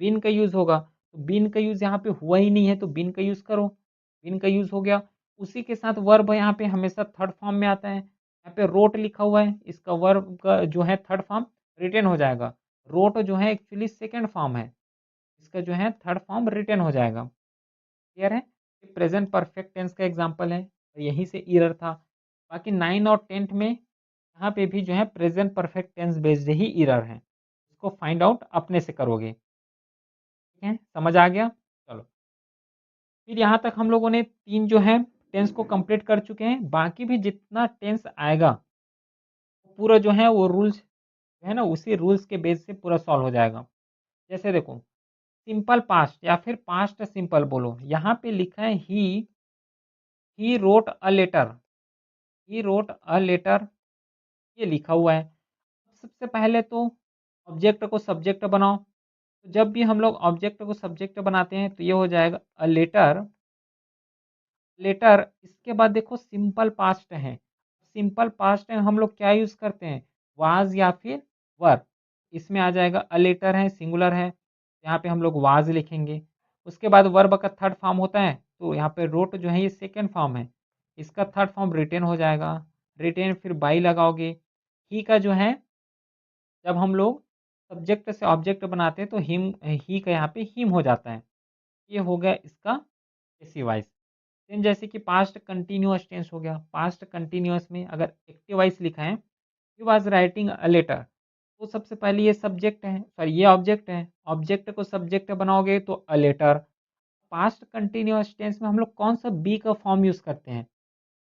A: बीन का यूज़ होगा। तो बीन का यूज़ यहाँ पे हुआ ही नहीं है तो बीन का यूज़ करो। बीन का यूज़ हो गया। उसी के साथ वर्ब यहाँ पे हमेशा थर्ड फॉर्म में आता है। यहाँ पे रोट लिखा हुआ है, इसका वर्ब का जो है थर्ड फॉर्म रिटेन हो जाएगा। रोट जो है एक्चुअली सेकंड फॉर्म है, इसका जो है थर्ड फॉर्म रिटेन हो जाएगा। क्लियर है? ये प्रेजेंट परफेक्ट टेंस का एग्जांपल है और यहीं से एरर था। बाकी 9 और 10th में यहाँ पे भी जो है प्रेजेंट परफेक्ट टेंस बेस्ड ही एरर है। इसको फाइंड आउट अपने से करोगे। ठीक है? समझ आ गया? चलो। फिर यहाँ तक हम लोगों ने 3 जो है टेंस को कंप्लीट कर चुके हैं। बाकी भी जितना टेंस आएगा, पूरा जो है वो रूल्स जो है ना उसी रूल्स के बेस से पूरा सॉल्व हो जाएगा। जैसे देखो, सिंपल पास्ट या फिर पास्ट सिंपल बोलो, यहाँ पे लिखा है he wrote a letter, he wrote a letter ये लिखा हुआ है। सबसे पहले तो ऑब्जेक्ट को सब्जेक्ट बनाओ। तो जब भी हम लोग ऑब्जेक्ट को सब्जेक्ट बनाते हैं तो ये हो जाएगा अ लेटर, लेटर। इसके बाद देखो सिंपल पास्ट है, सिंपल पास्ट में हम लोग क्या यूज़ करते हैं? वाज या फिर वर। इसमें आ जाएगा अ लेटर है, सिंगुलर है, यहाँ पे हम लोग वाज लिखेंगे। उसके बाद वर्ब का थर्ड फॉर्म होता है तो यहाँ पे रोट जो है ये सेकंड फॉर्म है, इसका थर्ड फॉर्म रिटेन हो जाएगा। रिटेन फिर बाई लगाओगे। ही का जो है जब हम लोग सब्जेक्ट से ऑब्जेक्ट बनाते हैं तो हिम, ही का यहाँ पे हिम हो जाता है। ये हो गया इसका पैसिव वॉइस। देन जैसे कि पास्ट कंटीन्यूअस टेंस हो गया, पास्ट कंटीन्यूअस में अगर एक्टिव वॉइस लिखा है, he was writing a letter, तो सबसे पहले ये सब्जेक्ट है, सॉरी ये ऑब्जेक्ट है, ऑब्जेक्ट को सब्जेक्ट बनाओगे तो a letter. Past continuous tense में हम लोग कौन सा बी का फॉर्म यूज़ करते हैं?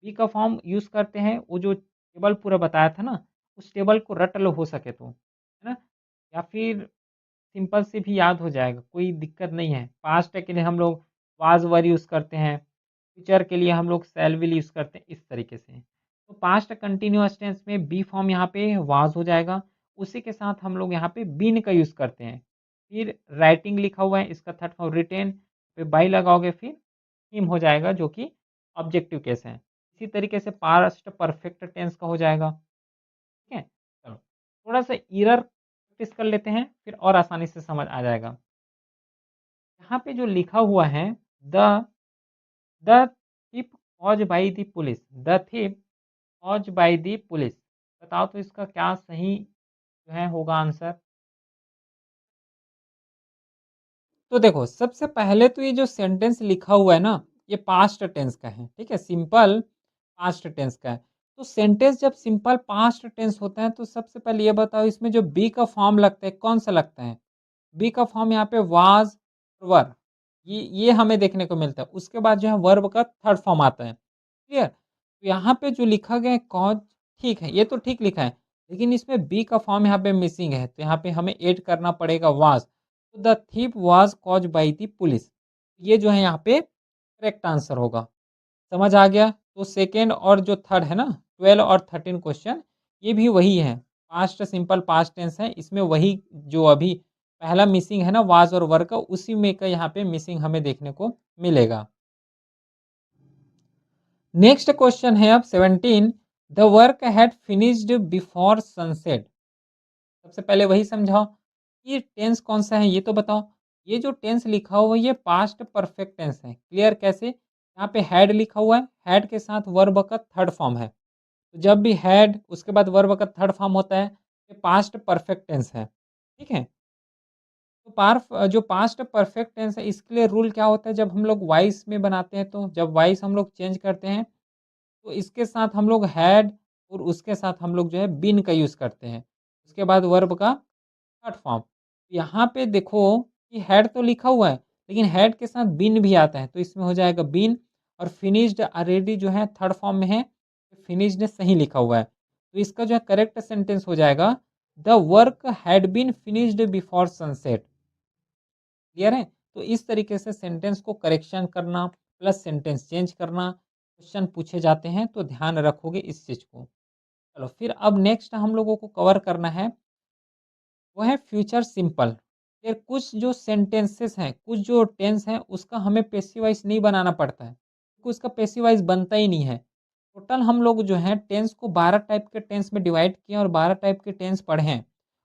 A: बी का फॉर्म यूज़ करते हैं, वो जो टेबल पूरा बताया था ना, उस टेबल को रट लो हो सके तो, है ना? या फिर सिंपल से भी याद हो जाएगा, कोई दिक्कत नहीं है। पास्ट के लिए हम लोग वाज़ वर यूज़ करते हैं, फ्यूचर के लिए हम लोग शैल विल यूज़ करते हैं, इस तरीके से। तो पास्ट कंटीन्यूअस टेंस में बी फॉर्म यहाँ पे वाज़ हो जाएगा, उसी के साथ हम लोग यहाँ पे बीन का यूज़ करते हैं। फिर राइटिंग लिखा हुआ है, इसका थर्ड फॉर्म रिटेन, फिर बाई लगाओगे फिर हिम हो जाएगा जो कि ऑब्जेक्टिव केस है। इसी तरीके से पास्ट परफेक्ट टेंस का हो जाएगा। ठीक है? चलो, थोड़ा-सा एरर प्रैक्टिस कर लेते हैं, फिर और आसानी से समझ आ जाएगा। यहाँ पे जो लिखा हुआ है the the thief was by the police, the thief watch by the police, बताओ तो इसका क्या सही जो है होगा आंसर? तो देखो सबसे पहले तो ये जो सेंटेंस लिखा हुआ है ना, ये पास्ट टेंस का है, ठीक है, सिंपल पास्ट टेंस का है। तो सेंटेंस जब सिंपल पास्ट टेंस होता है तो सबसे पहले ये बताओ इसमें जो बी का फॉर्म लगता है कौन सा लगता है? बी का फॉर्म यहाँ पे वाज, वर, ये हमें देखने को मिलता है। उसके बाद जो है वर्ब का थर्ड फॉर्म आता है। क्लियर? तो यहाँ पे जो लिखा गया है कॉज, ठीक है, ये तो ठीक लिखा है, लेकिन इसमें बी का फॉर्म यहाँ पे मिसिंग है, तो यहाँ पे हमें ऐड करना पड़ेगा वाज। तो the thief was cause by the police. ये जो है यहाँ पे करेक्ट आंसर होगा। समझ आ गया? तो सेकंड और जो थर्ड है ना, 12 और 13 क्वेश्चन, ये भी वही है। पास्ट सिंपल पास्ट टेंस है, इसमें वही जो अभी पहला मिसिंग है ना वाज और वर का, उसी में का यहाँ पे मिसिंग हमें देखने को मिलेगा। नेक्स्ट क्वेश्चन है अब 17, the work had finished before sunset. सबसे पहले वही समझाओ कि टेंस कौन सा है ये तो बताओ। ये जो टेंस लिखा हुआ है ये पास्ट परफेक्ट टेंस है। क्लियर कैसे? यहाँ पे हैड लिखा हुआ है, हैड के साथ वर्ब का थर्ड फॉर्म है। तो जब भी हैड उसके बाद वर्ब का थर्ड फॉर्म होता है, ये पास्ट परफेक्ट टेंस है। ठीक है? तो जो पास्ट परफेक्ट टेंस है इसके लिए रूल क्या होता है, जब हम लोग वॉइस में बनाते हैं, तो जब वॉइस हम लोग चेंज करते हैं तो इसके साथ हम लोग हैड और उसके साथ हम लोग जो है बीन का यूज़ करते हैं। उसके बाद वर्ब का थर्ड फॉर्म। यहाँ पे देखो कि हेड तो लिखा हुआ है, लेकिन हेड के साथ बीन भी आता है, तो इसमें हो जाएगा बीन। और फिनिश्ड ऑलरेडी जो है थर्ड फॉर्म में है, फिनिश्ड सही लिखा हुआ है। तो इसका जो है करेक्ट सेंटेंस हो जाएगा, the work had been finished before sunset. Clear है? तो इस तरीके से सेंटेंस को करेक्शन करना प्लस सेंटेंस चेंज करना, क्वेश्चन पूछे जाते हैं, तो ध्यान रखोगे इस चीज़ को। चलो फिर अब नेक्स्ट हम लोगों को कवर करना है, वो है फ्यूचर सिंपल। फिर कुछ जो सेंटेंसेस हैं, कुछ जो टेंस हैं, उसका हमें पैसिव वॉइस नहीं बनाना पड़ता है, क्योंकि उसका पैसिव वॉइस बनता ही नहीं है। टोटल हम लोग जो है टेंस को 12 टाइप के टेंस में डिवाइड किए और 12 टाइप के टेंस पढ़े हैं।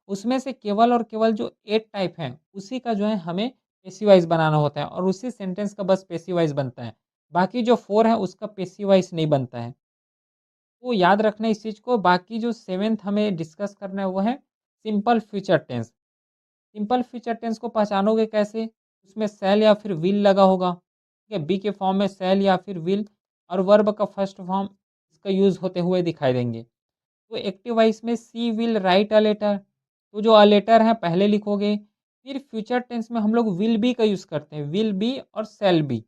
A: उसमें से केवल और केवल जो 8 टाइप हैं, उसी का जो है हमें पैसिव वॉइस बनाना होता है और उसी सेंटेंस का बस पैसिव वॉइस बनता है। बाकी जो 4 है उसका पैसिव वॉइस नहीं बनता है। तो याद रखना इस चीज़ को। बाकी जो 7th हमें डिस्कस करना है वो है simple future tense. Simple future tense को पहचानोगे कैसे? उसमें शैल या फिर विल लगा होगा। ठीक है? बी के फॉर्म में शैल या फिर विल और वर्ब का फर्स्ट फॉर्म इसका यूज़ होते हुए दिखाई देंगे। तो एक्टिव वॉइस में सी विल राइट अ लेटर, तो जो अ लेटर है पहले लिखोगे। फिर फ्यूचर टेंस में हम लोग विल बी का यूज़ करते हैं, विल बी और शैल बी।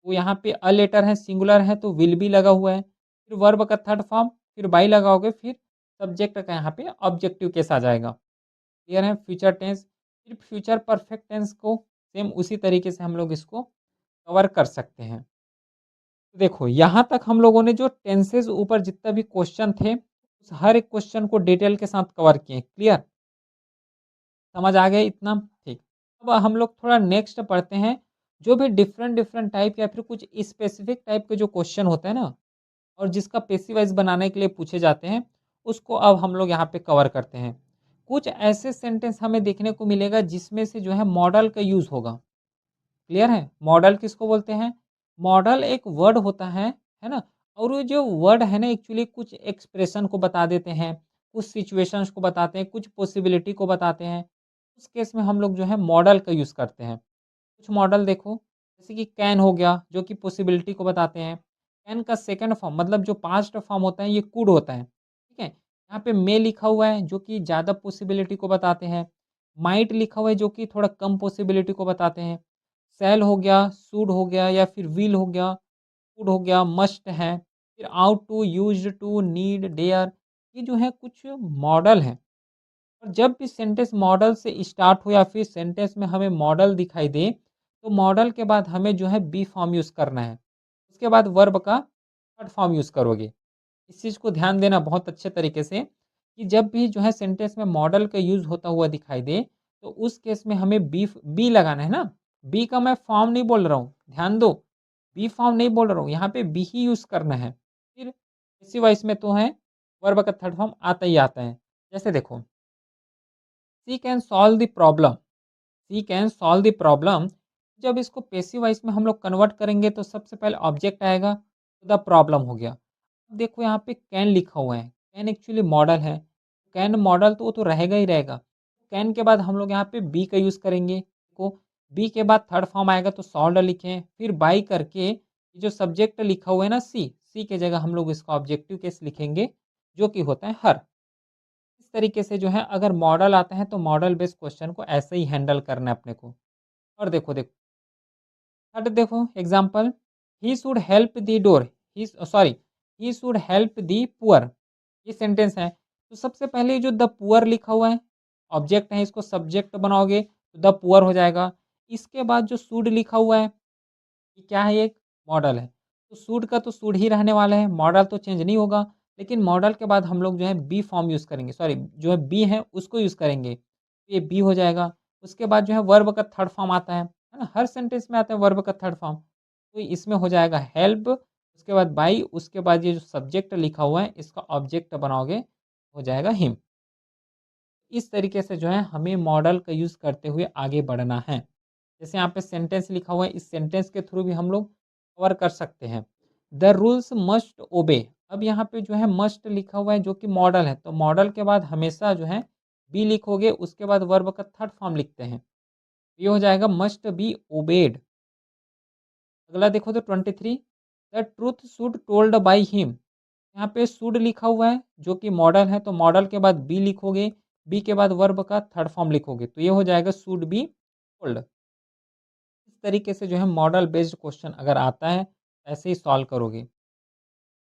A: तो यहाँ पे अ लेटर है, सिंगुलर है, तो विल बी लगा हुआ है। फिर वर्ब का थर्ड फॉर्म, फिर बाई लगाओगे, फिर सब्जेक्ट का यहाँ पे ऑब्जेक्टिव केस आ जाएगा। क्लियर है? Future tense. फिर फ्यूचर परफेक्ट टेंस को सेम उसी तरीके से हम लोग इसको कवर कर सकते हैं। तो देखो यहाँ तक हम लोगों ने जो टेंसेस ऊपर जितना भी क्वेश्चन थे, उस हर एक क्वेश्चन को डिटेल के साथ कवर किए। क्लियर? समझ आ गया इतना? ठीक। अब हम लोग थोड़ा नेक्स्ट पढ़ते हैं। जो भी डिफरेंट डिफरेंट टाइप या फिर कुछ स्पेसिफिक टाइप के जो क्वेश्चन होते हैं ना, और जिसका पैसिव वॉइस बनाने के लिए पूछे जाते हैं, उसको अब हम लोग यहाँ पे कवर करते हैं। कुछ ऐसे सेंटेंस हमें देखने को मिलेगा जिसमें से जो है मॉडल का यूज़ होगा। क्लियर है? मॉडल किसको बोलते हैं? मॉडल एक वर्ड होता है ना? और वो जो वर्ड है ना एक्चुअली कुछ एक्सप्रेशन को बता देते हैं, कुछ सिचुएशंस को बताते हैं, कुछ पॉसिबिलिटी को बताते हैं। उस केस में हम लोग जो है मॉडल का यूज़ करते हैं। कुछ मॉडल देखो, जैसे कि कैन हो गया जो कि पॉसिबिलिटी को बताते हैं। कैन का सेकंड फॉर्म मतलब जो पास्ट फॉर्म होता है ये कुड होता है। ठीक है? यहाँ पे मे लिखा हुआ है जो कि ज़्यादा पॉसिबिलिटी को बताते हैं। माइट लिखा हुआ है जो कि थोड़ा कम पॉसिबिलिटी को बताते हैं। शैल हो गया, शुड हो गया या फिर विल हो गया, कुड हो गया, मस्ट है। फिर ought to, used to, need, dare, ये जो है कुछ मॉडल हैं। और जब भी सेंटेंस मॉडल से स्टार्ट हो या फिर सेंटेंस में हमें मॉडल दिखाई दे, तो मॉडल के बाद हमें जो है बी फॉर्म यूज़ करना है। उसके बाद वर्ब का थर्ड फॉर्म यूज़ करोगे। इस चीज़ को ध्यान देना बहुत अच्छे तरीके से कि जब भी जो है सेंटेंस में मॉडल का यूज़ होता हुआ दिखाई दे, तो उस केस में हमें बी लगाना है ना। बी का मैं फॉर्म नहीं बोल रहा हूँ, ध्यान दो। बी फॉर्म नहीं बोल रहा हूँ, यहाँ पे बी ही यूज़ करना है। फिर इसी वॉइस में तो है वर्ब का थर्ड फॉर्म आता ही आता है। जैसे देखो, she can solve the problem, she can solve the problem. जब इसको पैसिव वॉइस में हम लोग कन्वर्ट करेंगे तो सबसे पहले ऑब्जेक्ट आएगा, तो द प्रॉब्लम हो गया। अब देखो यहाँ पे कैन लिखा हुआ है, कैन एक्चुअली मॉडल है। कैन मॉडल तो वो तो रहेगा ही रहेगा। कैन के बाद हम लोग यहाँ पे बी का यूज़ करेंगे को, बी के बाद थर्ड फॉर्म आएगा तो सॉल्व लिखें, फिर बाई करके जो सब्जेक्ट लिखा हुआ है ना सी, सी के जगह हम लोग इसका ऑब्जेक्टिव केस लिखेंगे जो कि होता है हर। इस तरीके से जो है अगर मॉडल आता है तो मॉडल बेस्ड क्वेश्चन को ऐसे ही हैंडल करना है अपने को। और देखो देखो थर्ड देखो example, he should help the door, he sorry, he should help the poor. ये सेंटेंस है। तो सबसे पहले जो द पुअर लिखा हुआ है ऑब्जेक्ट है, इसको सब्जेक्ट बनाओगे, द पुअर हो जाएगा। इसके बाद जो शुड लिखा हुआ है, ये क्या है? एक मॉडल है। तो शुड का तो शुड ही रहने वाला है, मॉडल तो चेंज नहीं होगा। लेकिन मॉडल के बाद हम लोग जो है बी फॉर्म यूज़ करेंगे, सॉरी जो है बी है उसको यूज़ करेंगे। ये बी हो जाएगा। उसके बाद जो है वर्ब का थर्ड फॉर्म आता है ना? हर सेंटेंस में आता है वर्ब का थर्ड फॉर्म। तो इसमें हो जाएगा हेल्प, उसके बाद बाय, उसके बाद ये जो सब्जेक्ट लिखा हुआ है इसका ऑब्जेक्ट बनाओगे, हो जाएगा हिम। इस तरीके से जो है हमें मॉडल का यूज़ करते हुए आगे बढ़ना है। जैसे यहाँ पे सेंटेंस लिखा हुआ है, इस सेंटेंस के थ्रू भी हम लोग कवर कर सकते हैं। द रूल्स मस्ट ओबे। अब यहाँ पे जो है मस्ट लिखा हुआ है जो कि मॉडल है, तो मॉडल के बाद हमेशा जो है बी लिखोगे, उसके बाद वर्ब का थर्ड फॉर्म लिखते हैं। ये हो जाएगा मस्ट बी ओबेड। अगला देखो तो 23, the truth should told by him. यहाँ पे शुड लिखा हुआ है जो कि मॉडल है, तो मॉडल के बाद बी लिखोगे, बी के बाद वर्ब का थर्ड फॉर्म लिखोगे, तो ये हो जाएगा शुड बी टोल्ड। इस तरीके से जो है मॉडल बेस्ड क्वेश्चन अगर आता है ऐसे ही सॉल्व करोगे।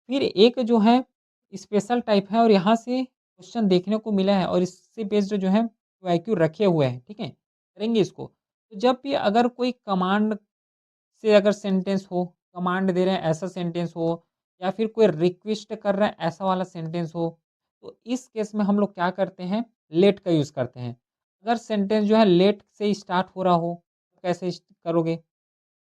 A: फिर एक जो है स्पेशल टाइप है और यहाँ से क्वेश्चन देखने को मिला है और इससे बेस्ड जो है आईक्यू रखे हुए हैं, ठीक है, करेंगे इसको। तो जब भी अगर कोई कमांड से अगर सेंटेंस हो, कमांड दे रहे हैं ऐसा सेंटेंस हो, या फिर कोई रिक्वेस्ट कर रहा है ऐसा वाला सेंटेंस हो, तो इस केस में हम लोग क्या करते हैं? लेट का यूज़ करते हैं। अगर सेंटेंस जो है लेट से स्टार्ट हो रहा हो, तो कैसे करोगे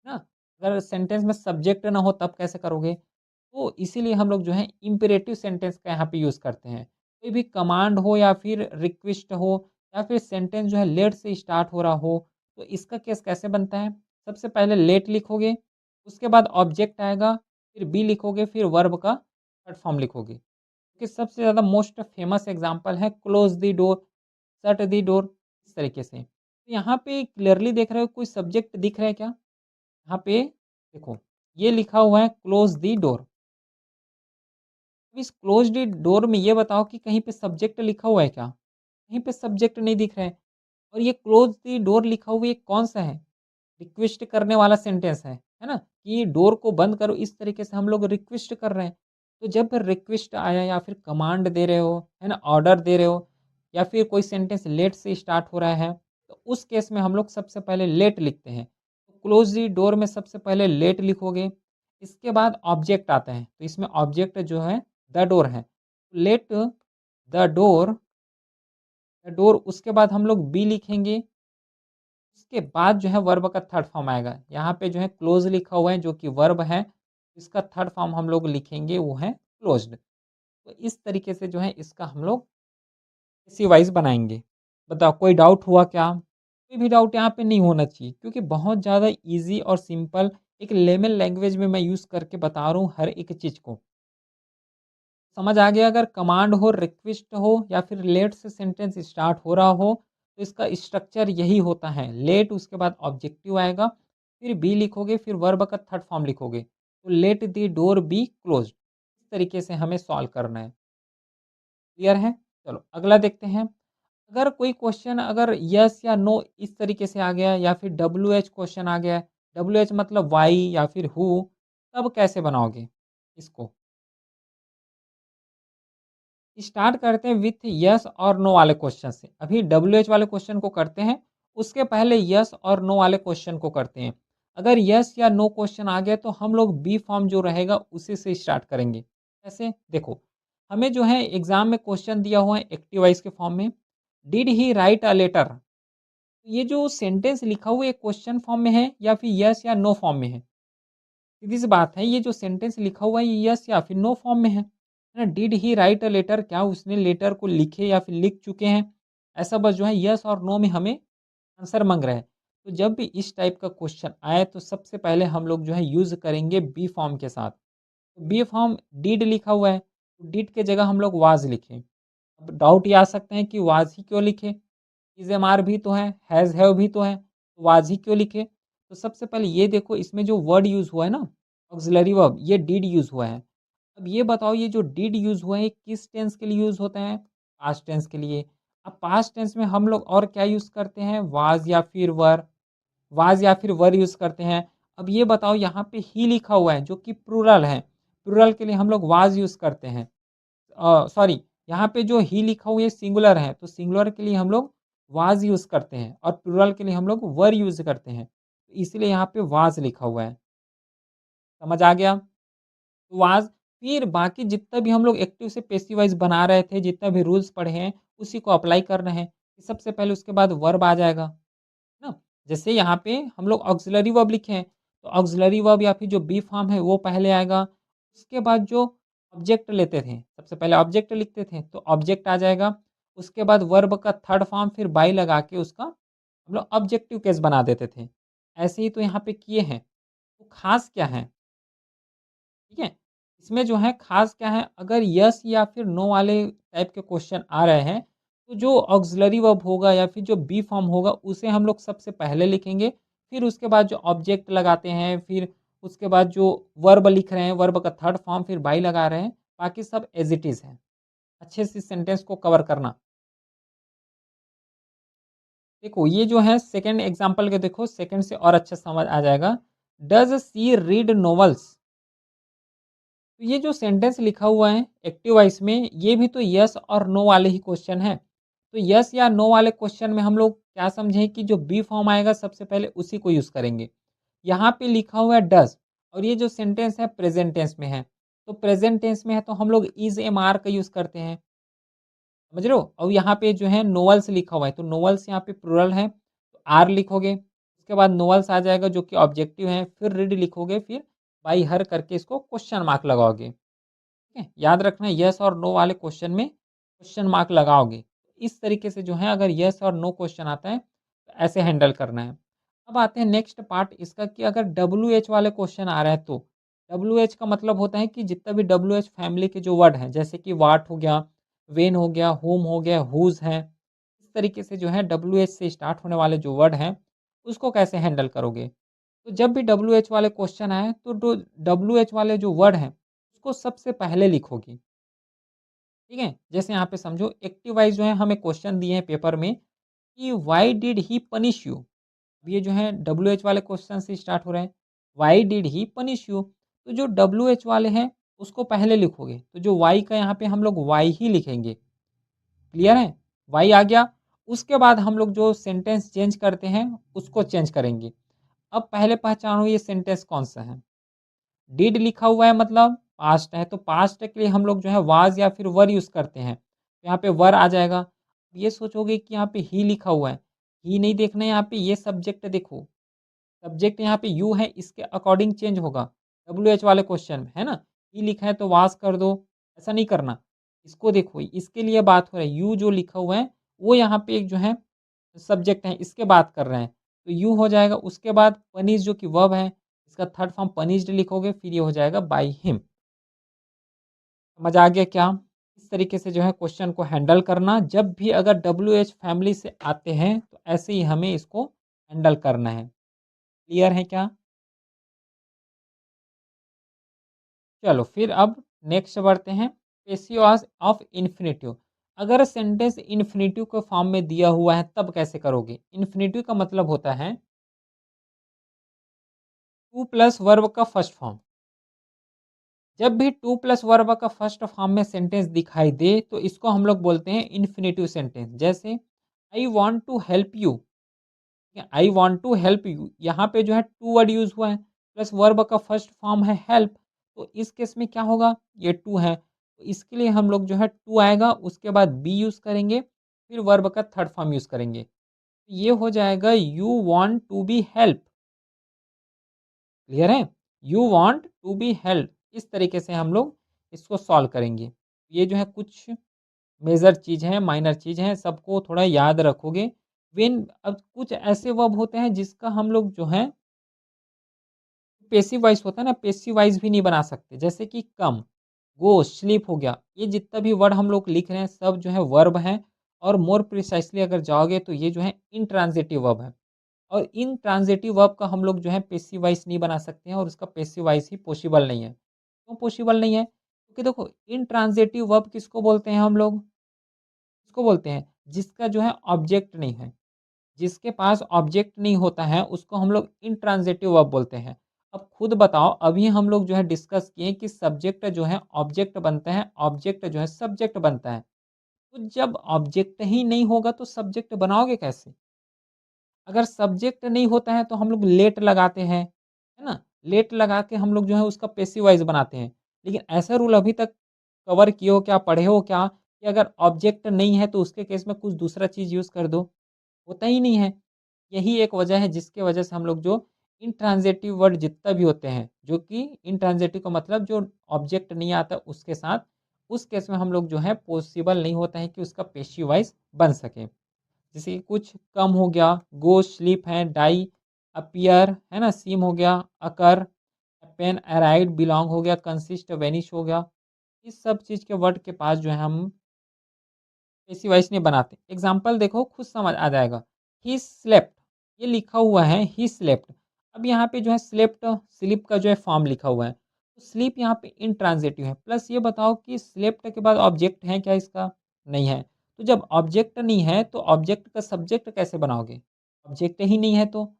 A: ना? अगर सेंटेंस में सब्जेक्ट ना हो तब कैसे करोगे? तो इसीलिए हम लोग जो है इम्पेरेटिव सेंटेंस का यहाँ पे यूज़ करते हैं। कोई भी कमांड हो या फिर रिक्वेस्ट हो या फिर सेंटेंस जो है लेट से स्टार्ट हो रहा हो, तो इसका केस कैसे बनता है? सबसे पहले लेट लिखोगे, उसके बाद ऑब्जेक्ट आएगा, फिर बी लिखोगे, फिर वर्ब का थर्ड फॉर्म लिखोगे। क्योंकि सबसे ज़्यादा मोस्ट फेमस एग्जांपल है close the door, shut the door, इस तरीके से। तो यहाँ पे क्लियरली देख रहे हो कोई सब्जेक्ट दिख रहा है क्या? यहाँ पे देखो, ये लिखा हुआ है क्लोज़ द डोर। अब इस क्लोज़्ड डोर में ये बताओ कि कहीं पे सब्जेक्ट लिखा हुआ है क्या? कहीं पे सब्जेक्ट नहीं दिख रहा है। और ये क्लोज़ द डोर लिखा हुआ ये कौन-सा है? रिक्वेस्ट करने वाला सेंटेंस है ना? कि डोर को बंद करो, इस तरीके से हम लोग रिक्वेस्ट कर रहे हैं। तो जब रिक्वेस्ट आया या फिर कमांड दे रहे हो, है ना? ऑर्डर दे रहे हो या फिर कोई सेंटेंस लेट से स्टार्ट हो रहा है, तो उस केस में हम लोग सबसे पहले लेट लिखते हैं। तो क्लोज़ द डोर में सबसे पहले लेट लिखोगे, इसके बाद ऑब्जेक्ट आता है, तो इसमें ऑब्जेक्ट जो है द डोर है। Let the door, the door उसके बाद हम लोग बी लिखेंगे, उसके बाद जो है वर्ब का थर्ड फॉर्म आएगा। यहाँ पे जो है क्लोज लिखा हुआ है जो कि वर्ब है, इसका थर्ड फॉर्म हम लोग लिखेंगे वो है क्लोज्ड। तो इस तरीके से जो है इसका हम लोग इसी वाइज़ बनाएँगे। बताओ कोई डाउट हुआ क्या? कोई भी डाउट यहाँ पे नहीं होना चाहिए क्योंकि बहुत ज़्यादा ईज़ी और सिंपल एक लेमन लैंग्वेज में मैं यूज़ करके बता रहा हूँ हर एक चीज़ को। समझ आ गया? अगर कमांड हो, रिक्वेस्ट हो या फिर लेट से सेंटेंस स्टार्ट हो रहा हो, तो इसका स्ट्रक्चर यही होता है। लेट उसके बाद ऑब्जेक्टिव आएगा, फिर बी लिखोगे, फिर वर्ब का थर्ड फॉर्म लिखोगे। तो let the door be closed. इस तरीके से हमें सॉल्व करना है। क्लियर है? चलो अगला देखते हैं। अगर कोई क्वेश्चन अगर यस या नो इस तरीके से आ गया या फिर डब्ल्यूएच क्वेश्चन आ गया, डब्ल्यूएच मतलब व्हाई या फिर हु, तब कैसे बनाओगे इसको? स्टार्ट करते हैं विथ यस और नो वाले क्वेश्चन से। अभी डब्ल्यूएच वाले क्वेश्चन को करते हैं, उसके पहले यस और नो वाले क्वेश्चन को करते हैं। अगर यस या नो क्वेश्चन आ गया तो हम लोग बी फॉर्म जो रहेगा उसी से स्टार्ट करेंगे। कैसे? देखो, हमें जो है एग्जाम में क्वेश्चन दिया हुआ है एक्टिव वॉइस के फॉर्म में, did he write a letter. ये जो सेंटेंस लिखा हुआ है क्वेश्चन फॉर्म में है या फिर यस या नो फॉर्म में है? सीधी सी बात है, ये जो सेंटेंस लिखा हुआ है ये यस या फिर नो फॉर्म में है ना? Did he write a letter, क्या उसने लेटर को लिखे या फिर लिख चुके हैं? ऐसा बस जो है यस और नो में हमें आंसर मांग रहा है। तो जब भी इस टाइप का क्वेश्चन आए तो सबसे पहले हम लोग जो है यूज करेंगे बी फॉर्म के साथ। तो बी फॉर्म डिड लिखा हुआ है, तो डिड के जगह हम लोग वाज लिखें। अब डाउट ये आ सकते हैं कि वाज ही क्यों लिखे? इज एम आर भी तो है, हैज़ हैव भी तो है, तो वाज ही क्यों लिखे? तो सबसे पहले ये देखो इसमें जो वर्ड यूज़ हुआ है ना, ऑक्सिलरी वर्ब, ये डिड यूज़ हुआ है। अब ये बताओ ये जो डिड यूज़ हुआ है ये किस टेंस के लिए यूज़ होता है? पास्ट टेंस के लिए। अब पास्ट टेंस में हम लोग और क्या यूज़ करते हैं? वाज या फिर वर, वाज या फिर वर यूज़ करते हैं। अब ये बताओ यहाँ पे ही लिखा हुआ है जो कि प्लूरल है, प्लूरल के लिए हम लोग वाज यूज़ करते हैं। सॉरी, यहाँ पे जो ही लिखा हुआ है सिंगुलर है, तो सिंगुलर के लिए हम लोग वाज़ यूज़ करते हैं और प्लूरल के लिए हम लोग वर यूज़ करते हैं। तो इसीलिए यहाँ पे वाज़ लिखा हुआ है। समझ आ गया? वाज़ फिर बाकी जितना भी हम लोग एक्टिव से पैसिव वॉइस बना रहे थे, जितना भी रूल्स पढ़े हैं, उसी को अप्लाई कर रहे हैं। सबसे पहले उसके बाद वर्ब आ जाएगा, है ना? जैसे यहाँ पे हम लोग ऑक्सिलरी वर्ब लिखे हैं, तो ऑक्सिलरी वर्ब या फिर जो बी फॉर्म है वो पहले आएगा। उसके बाद जो ऑब्जेक्ट लेते थे, सबसे पहले ऑब्जेक्ट लिखते थे, तो ऑब्जेक्ट आ जाएगा। उसके बाद वर्ब का थर्ड फॉर्म फिर बाई लगा के उसका हम लोग ऑब्जेक्टिव केस बना देते थे। ऐसे ही तो यहाँ पे किए हैं। तो ख़ास क्या है? ठीक है? इसमें जो है ख़ास क्या है, अगर यस या फिर नो वाले टाइप के क्वेश्चन आ रहे हैं, तो जो ऑक्सिलरी वर्ब होगा या फिर जो बी फॉर्म होगा, उसे हम लोग सबसे पहले लिखेंगे। फिर उसके बाद जो ऑब्जेक्ट लगाते हैं, फिर उसके बाद जो वर्ब लिख रहे हैं, वर्ब का थर्ड फॉर्म फिर बाई लगा रहे हैं, बाकी सब एज़ इट इज़ है। अच्छे से सेंटेंस को कवर करना। देखो, ये जो है सेकंड एग्ज़ाम्पल के देखो, सेकंड से और अच्छे समझ आ जाएगा। Does she read novels? तो ये जो सेंटेंस लिखा हुआ है एक्टिव वॉइस में, ये भी तो यस और नो वाले ही क्वेश्चन है। तो यस या नो वाले क्वेश्चन में हम लोग क्या समझें कि जो बी फॉर्म आएगा सबसे पहले उसी को यूज़ करेंगे। यहाँ पे लिखा हुआ है डज़, और ये जो सेंटेंस है प्रेजेंट टेंस में है। तो प्रेजेंट टेंस में है तो हम लोग इज़ एम आर का यूज़ करते हैं। समझ रहे हो? और यहाँ पे जो है नोवेल्स लिखा हुआ है, तो नोवेल्स यहाँ पे प्लुरल है, तो आर लिखोगे। उसके बाद नोवेल्स आ जाएगा जो कि ऑब्जेक्टिव है, फिर रीड लिखोगे, फिर बाई हर करके इसको क्वेश्चन मार्क लगाओगे। ठीक है? याद रखना, यस और नो वाले क्वेश्चन में क्वेश्चन मार्क लगाओगे। इस तरीके से जो है अगर यस और नो क्वेश्चन आता है, तो ऐसे हैंडल करना है। अब आते हैं नेक्स्ट पार्ट इसका कि अगर डब्ल्यूएच वाले क्वेश्चन आ रहा है तो डब्ल्यूएच का मतलब होता है कि जितना भी डब्ल्यूएच फैमिली के जो वर्ड हैं, जैसे कि व्हाट हो गया, व्हेन हो गया, होम हो गया, हुज़ है। इस तरीके से जो है डब्ल्यूएच से स्टार्ट होने वाले जो वर्ड हैं, उसको कैसे हैंडल करोगे? तो जब भी डब्ल्यूएच वाले क्वेश्चन आए तो डब्ल्यूएच वाले जो वर्ड हैं, उसको सबसे पहले लिखोगे। ठीक है? जैसे यहाँ पे समझो एक्टिव वाइज़ जो है हमें क्वेश्चन दिए हैं पेपर में कि why did he punish you? ये जो है डब्ल्यूएच वाले क्वेश्चन से स्टार्ट हो रहे हैं। Why did he punish you? तो जो डब्ल्यूएच वाले हैं उसको पहले लिखोगे। तो जो व्हाई का यहाँ पे हम लोग व्हाई ही लिखेंगे। क्लियर है? व्हाई आ गया। उसके बाद हम लोग जो सेंटेंस चेंज करते हैं उसको चेंज करेंगे। अब पहले पहचानो ये सेंटेंस कौन-सा है? डिड लिखा हुआ है मतलब पास्ट है, तो पास्ट के लिए हम लोग जो है वाज़ या फिर वर यूज़ करते हैं। यहाँ पे वर आ जाएगा। ये सोचोगे कि यहाँ पे ही लिखा हुआ है, ही नहीं देखना है, यहाँ पे ये सब्जेक्ट देखो। सब्जेक्ट यहाँ पे यू है, इसके अकॉर्डिंग चेंज होगा। डब्ल्यूएच वाले क्वेश्चन में, है ना? ही लिखा है तो वाज़ कर दो, ऐसा नहीं करना। इसको देखो, इसके लिए बात हो रही है, यू जो लिखा हुआ है, वो यहाँ पे एक जो है सब्जेक्ट है, इसके बात कर रहे हैं। तो यू हो जाएगा, उसके बाद पनिश जो कि वर्ब है, इसका थर्ड फॉर्म पनिश्ड लिखोगे, फिर ये हो जाएगा बाय हिम। समझ आ गया क्या? इस तरीके से जो है क्वेश्चन को हैंडल करना, जब भी अगर डब्ल्यूएच फैमिली से आते हैं, तो ऐसे ही हमें इसको हैंडल करना है। क्लियर है क्या? चलो फिर अब नेक्स्ट बढ़ते हैं, पेशियोस ऑफ इन्फिनिटिव। अगर सेंटेंस इन्फिनिटिव के फॉर्म में दिया हुआ है तब कैसे करोगे? इन्फिनिटिव का मतलब होता है टू प्लस वर्ब का फर्स्ट फॉर्म। जब भी टू प्लस वर्ब का फर्स्ट फॉर्म में सेंटेंस दिखाई दे तो इसको हम लोग बोलते हैं इन्फिनिटिव सेंटेंस। जैसे I want to help you, I want to help you, यहाँ पे जो है टू वर्ड यूज हुआ है, प्लस वर्ब का फर्स्ट फॉर्म है हेल्प। तो इस केस में क्या होगा, ये टू है, तो इसके लिए हम लोग जो है टू आएगा, उसके बाद बी यूज करेंगे, फिर वर्ब का थर्ड फॉर्म यूज करेंगे। ये हो जाएगा you want to be help. Clear है? You want to be help. इस तरीके से हम लोग इसको सॉल्व करेंगे। ये जो है कुछ मेजर चीज़ है, माइनर चीज़ है, सबको थोड़ा याद रखोगे। व्हेन अब कुछ ऐसे वर्ब होते हैं जिसका हम लोग जो है पैसिव वॉइस होता है ना, पैसिव वॉइस भी नहीं बना सकते। जैसे कि कम, गो, स्लीप हो गया। ये जितना भी वर्ड हम लोग लिख रहे हैं सब जो है वर्ब हैं, और मोर प्रिसाइज़ली अगर जाओगे तो ये जो है इंट्रांज़िटिव वर्ब है। और इन ट्रांज़िटिव वर्ब का हम लोग जो है पैसिव वॉइस नहीं बना सकते हैं, और उसका पैसिव वॉइस ही पॉसिबल नहीं है। क्यों पॉसिबल नहीं है? क्योंकि देखो इंट्रांज़िटिव वर्ब किसको बोलते हैं हम लोग? किसको बोलते हैं? जिसका जो है ऑब्जेक्ट नहीं है। जिसके पास ऑब्जेक्ट नहीं होता है उसको हम लोग इंट्रांज़िटिव वर्ब बोलते हैं। अब खुद बताओ, अभी हम लोग जो है डिस्कस किए कि सब्जेक्ट जो है ऑब्जेक्ट बनता है, ऑब्जेक्ट जो है सब्जेक्ट बनता है। तो जब ऑब्जेक्ट ही नहीं होगा तो सब्जेक्ट बनाओगे कैसे? अगर सब्जेक्ट नहीं होता है तो हम लोग लेट लगाते हैं, है ना? लेट लगा के हम लोग जो है उसका पैसिव वॉइस बनाते हैं। लेकिन ऐसा रूल अभी तक कवर किए हो क्या, पढ़े हो क्या कि अगर ऑब्जेक्ट नहीं है तो उसके केस में कुछ दूसरा चीज़ यूज़ कर दो? होता ही नहीं है। यही एक वजह है जिसकी वजह से हम लोग जो इंट्रांज़िटिव वर्ड जितना भी होते हैं, जो कि इंट्रांज़िटिव का मतलब जो ऑब्जेक्ट नहीं आता उसके साथ, उस केस में हम लोग जो है पॉसिबल नहीं होता है कि उसका पैसिव वॉइस बन सके। जैसे कि कुछ कम हो गया, गो, स्लीप है, डाई, अपीयर है ना, सीम हो गया, अकर, पेन, अराइव, बिलॉन्ग हो गया, कंसिस्ट, वेनिश हो गया। इस सब चीज़ के वर्ड के पास जो है हम पैसिव वॉइस नहीं बनाते। एग्ज़ाम्पल देखो खुद समझ आ जाएगा। ही स्लेप्ट, ये लिखा हुआ है ही स्लेप्ट। अब यहाँ पे जो है स्लेप्ट, स्लीप का जो है फॉर्म लिखा हुआ है। तो स्लीप यहाँ पे इंट्रांज़िटिव है। प्लस ये बताओ कि स्लेप्ट के बाद ऑब्जेक्ट है क्या इसका? नहीं है। तो जब ऑब्जेक्ट नहीं है तो ऑब्जेक्ट का सब्जेक्ट कैसे बनाओगे? ऑब्जेक्ट ही नहीं है तो।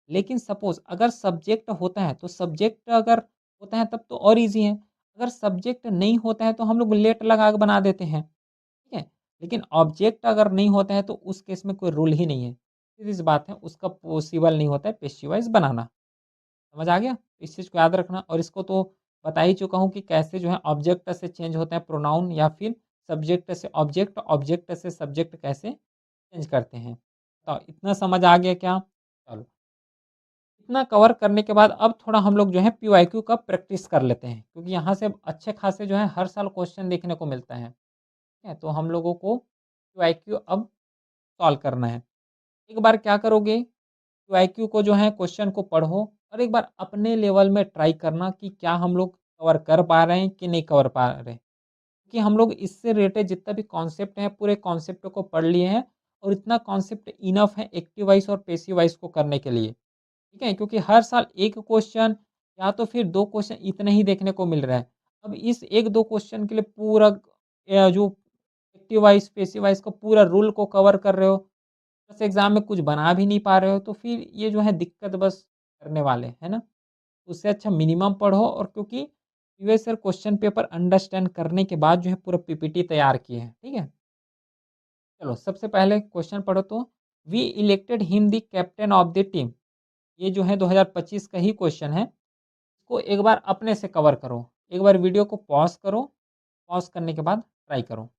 A: लेकिन सपोज़ अगर सब्जेक्ट होता है तो सब्जेक्ट अगर होता है तब तो और ईज़ी है। अगर सब्जेक्ट नहीं होता है तो हम लोग लेट लगा के बना देते हैं। ठीक है? लेकिन ऑब्जेक्ट अगर नहीं होता है तो उस केस में कोई रूल ही नहीं है। सीधी-सी बात है उसका पॉसिबल नहीं होता है पैसिव वॉइस बनाना। समझ आ गया? इस चीज़ को याद रखना और इसको तो बता ही चुका हूँ कि कैसे जो है ऑब्जेक्ट से चेंज होता है प्रोनाउन या फिर सब्जेक्ट से ऑब्जेक्ट, ऑब्जेक्ट से सब्जेक्ट कैसे चेंज करते हैं। तो इतना समझ आ गया क्या? चलो, इतना कवर करने के बाद अब थोड़ा हम लोग जो है पीवाईक्यू का प्रैक्टिस कर लेते हैं क्योंकि यहाँ से अच्छे खासे जो है हर साल क्वेश्चन देखने को मिलता है। ठीक है? तो हम लोगों को पीवाईक्यू अब सॉल्व करना है। एक बार क्या करोगे, क्यूआईक्यू को जो है क्वेश्चन को पढ़ो और एक बार अपने लेवल में ट्राई करना कि क्या हम लोग कवर कर पा रहे हैं कि नहीं कवर पा रहे हैं। क्योंकि हम लोग इससे रिलेटेड जितना भी कॉन्सेप्ट है पूरे कॉन्सेप्ट को पढ़ लिए हैं और इतना कॉन्सेप्ट इनफ है एक्टिव वॉइस और पैसिव वॉइस को करने के लिए। ठीक है? क्योंकि हर साल 1 क्वेश्चन या तो फिर 2 क्वेश्चन इतने ही देखने को मिल रहा है। अब इस 1-2 क्वेश्चन के लिए पूरा जो एक्टिव वॉइस, पैसिव वॉइस का पूरा रूल को कवर कर रहे हो, बस एग्ज़ाम में कुछ बना भी नहीं पा रहे हो, तो फिर ये जो है दिक्कत बस करने वाले, है ना? उससे अच्छा मिनिमम पढ़ो और क्योंकि previous year question paper understand करने के बाद जो है पूरा पीपीटी तैयार किए हैं, ठीक है? चलो सबसे पहले क्वेश्चन पढ़ो तो we elected him the captain of the team. ये जो है 2025 का ही क्वेश्चन है। इसको एक बार अपने से कवर करो। एक बार वीडियो को पॉज़ करो, पॉज़ करने के बाद ट्राई करो।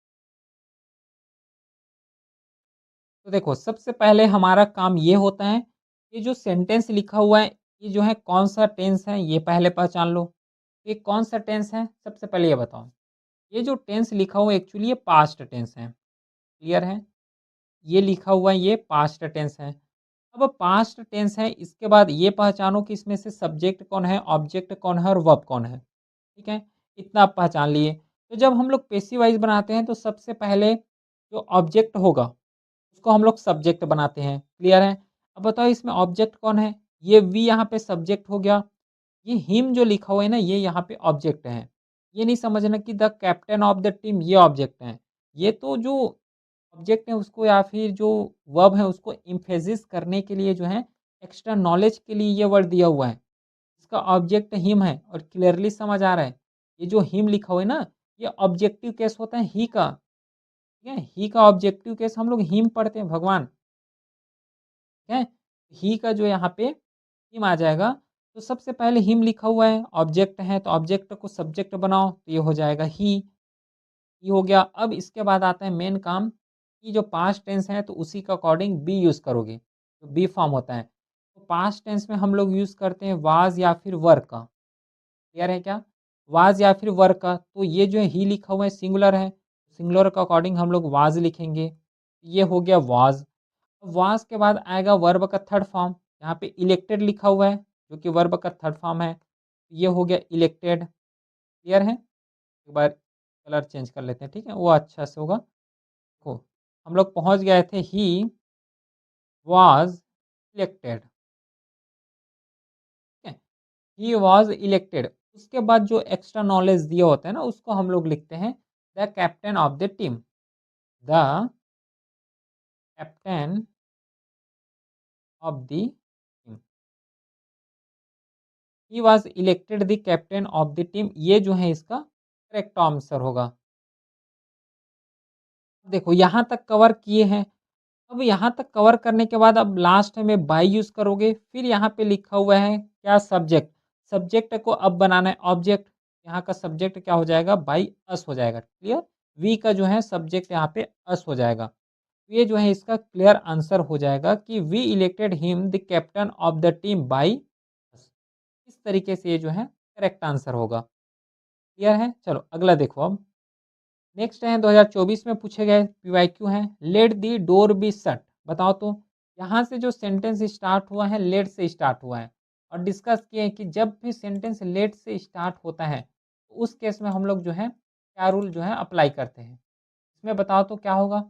A: तो देखो सबसे पहले हमारा काम ये होता है, ये जो सेंटेंस लिखा हुआ है, ये जो है कौन-सा टेंस है, ये पहले पहचान लो। ये कौन-सा टेंस है, सबसे पहले ये बताओ। ये जो टेंस लिखा हुआ है एक्चुअली ये पास्ट टेंस है, क्लियर है? ये लिखा हुआ है ये पास्ट टेंस है। अब पास्ट टेंस है, इसके बाद ये पहचानो कि इसमें से सब्जेक्ट कौन है, ऑब्जेक्ट कौन है और वर्ब कौन है, ठीक है? इतना आप पहचान लिए। तो जब हम लोग पैसिव वॉइस बनाते हैं तो सबसे पहले जो ऑब्जेक्ट होगा उसको हम लोग सब्जेक्ट बनाते हैं, क्लियर है? अब बताओ इसमें ऑब्जेक्ट कौन है? ये वी यहाँ पे सब्जेक्ट हो गया, ये हिम जो लिखा हुआ है ना ये यहाँ पे ऑब्जेक्ट है। ये नहीं समझना कि the captain of the team ये ऑब्जेक्ट है। ये तो जो ऑब्जेक्ट है उसको या फिर जो वर्ब है उसको एम्फेसिस करने के लिए जो है एक्स्ट्रा नॉलेज के लिए ये वर्ड दिया हुआ है। इसका ऑब्जेक्ट हिम है और क्लियरली समझ आ रहा है। ये जो हिम लिखा हुआ है ना ये ऑब्जेक्टिव केस होता है ही का, ठीक है? ही का ऑब्जेक्टिव केस हम लोग हिम पढ़ते हैं भगवान, ठीक है? ही का जो यहाँ पे हिम आ जाएगा, तो सबसे पहले हिम लिखा हुआ है, ऑब्जेक्ट है तो ऑब्जेक्ट को सब्जेक्ट बनाओ तो ये हो जाएगा ही हो गया। अब इसके बाद आता है मेन काम कि जो पास्ट टेंस है तो उसी के अकॉर्डिंग बी यूज़ करोगे, तो बी फॉर्म होता है। तो पास्ट टेंस में हम लोग यूज़ करते हैं वाज़ या फिर वर का, क्लियर है क्या? वाज़ या फिर वर का, तो ये जो है ही लिखा हुआ है सिंगुलर है, सिंगुलर के अकॉर्डिंग हम लोग वाज़ लिखेंगे, ये हो गया वाज़। वास के बाद आएगा वर्ब का थर्ड फॉर्म, यहाँ पे इलेक्टेड लिखा हुआ है, जो कि वर्ब का थर्ड फॉर्म है। ये हो गया इलेक्टेड, क्लियर है? एक बार कलर चेंज कर लेते हैं, ठीक है? वो अच्छा से होगा। देखो, हम लोग पहुँच गए थे ही वाज़ इलेक्टेड, ठीक है? He was elected. उसके बाद जो एक्स्ट्रा नॉलेज दिया होता है ना, उसको हम लोग लिखते हैं the captain of the team. The captain of the team. He was elected the captain of the team, ये जो है इसका करेक्ट आंसर होगा। देखो यहाँ तक कवर किए हैं। अब यहाँ तक कवर करने के बाद अब लास्ट में बाय यूज़ करोगे, फिर यहाँ पे लिखा हुआ है क्या सब्जेक्ट, सब्जेक्ट को अब बनाना है ऑब्जेक्ट, यहाँ का सब्जेक्ट क्या हो जाएगा बाय अस हो जाएगा, क्लियर? वी का जो है सब्जेक्ट यहाँ पे अस हो जाएगा। ये जो है इसका क्लियर आंसर हो जाएगा कि we elected him the captain of the team by us. इस तरीके से ये जो है करेक्ट आंसर होगा। क्लियर है? चलो अगला देखो अब। नेक्स्ट है 2024 में पूछे गए पीवाईक्यू हैं, let the door be shut. बताओ तो यहाँ से जो सेंटेंस स्टार्ट हुआ है लेट से स्टार्ट हुआ है और डिस्कस किए हैं कि जब भी सेंटेंस लेट से स्टार्ट होता है तो उस केस में हम लोग जो है क्या रूल जो है अप्लाई करते हैं। इसमें बताओ तो क्या होगा।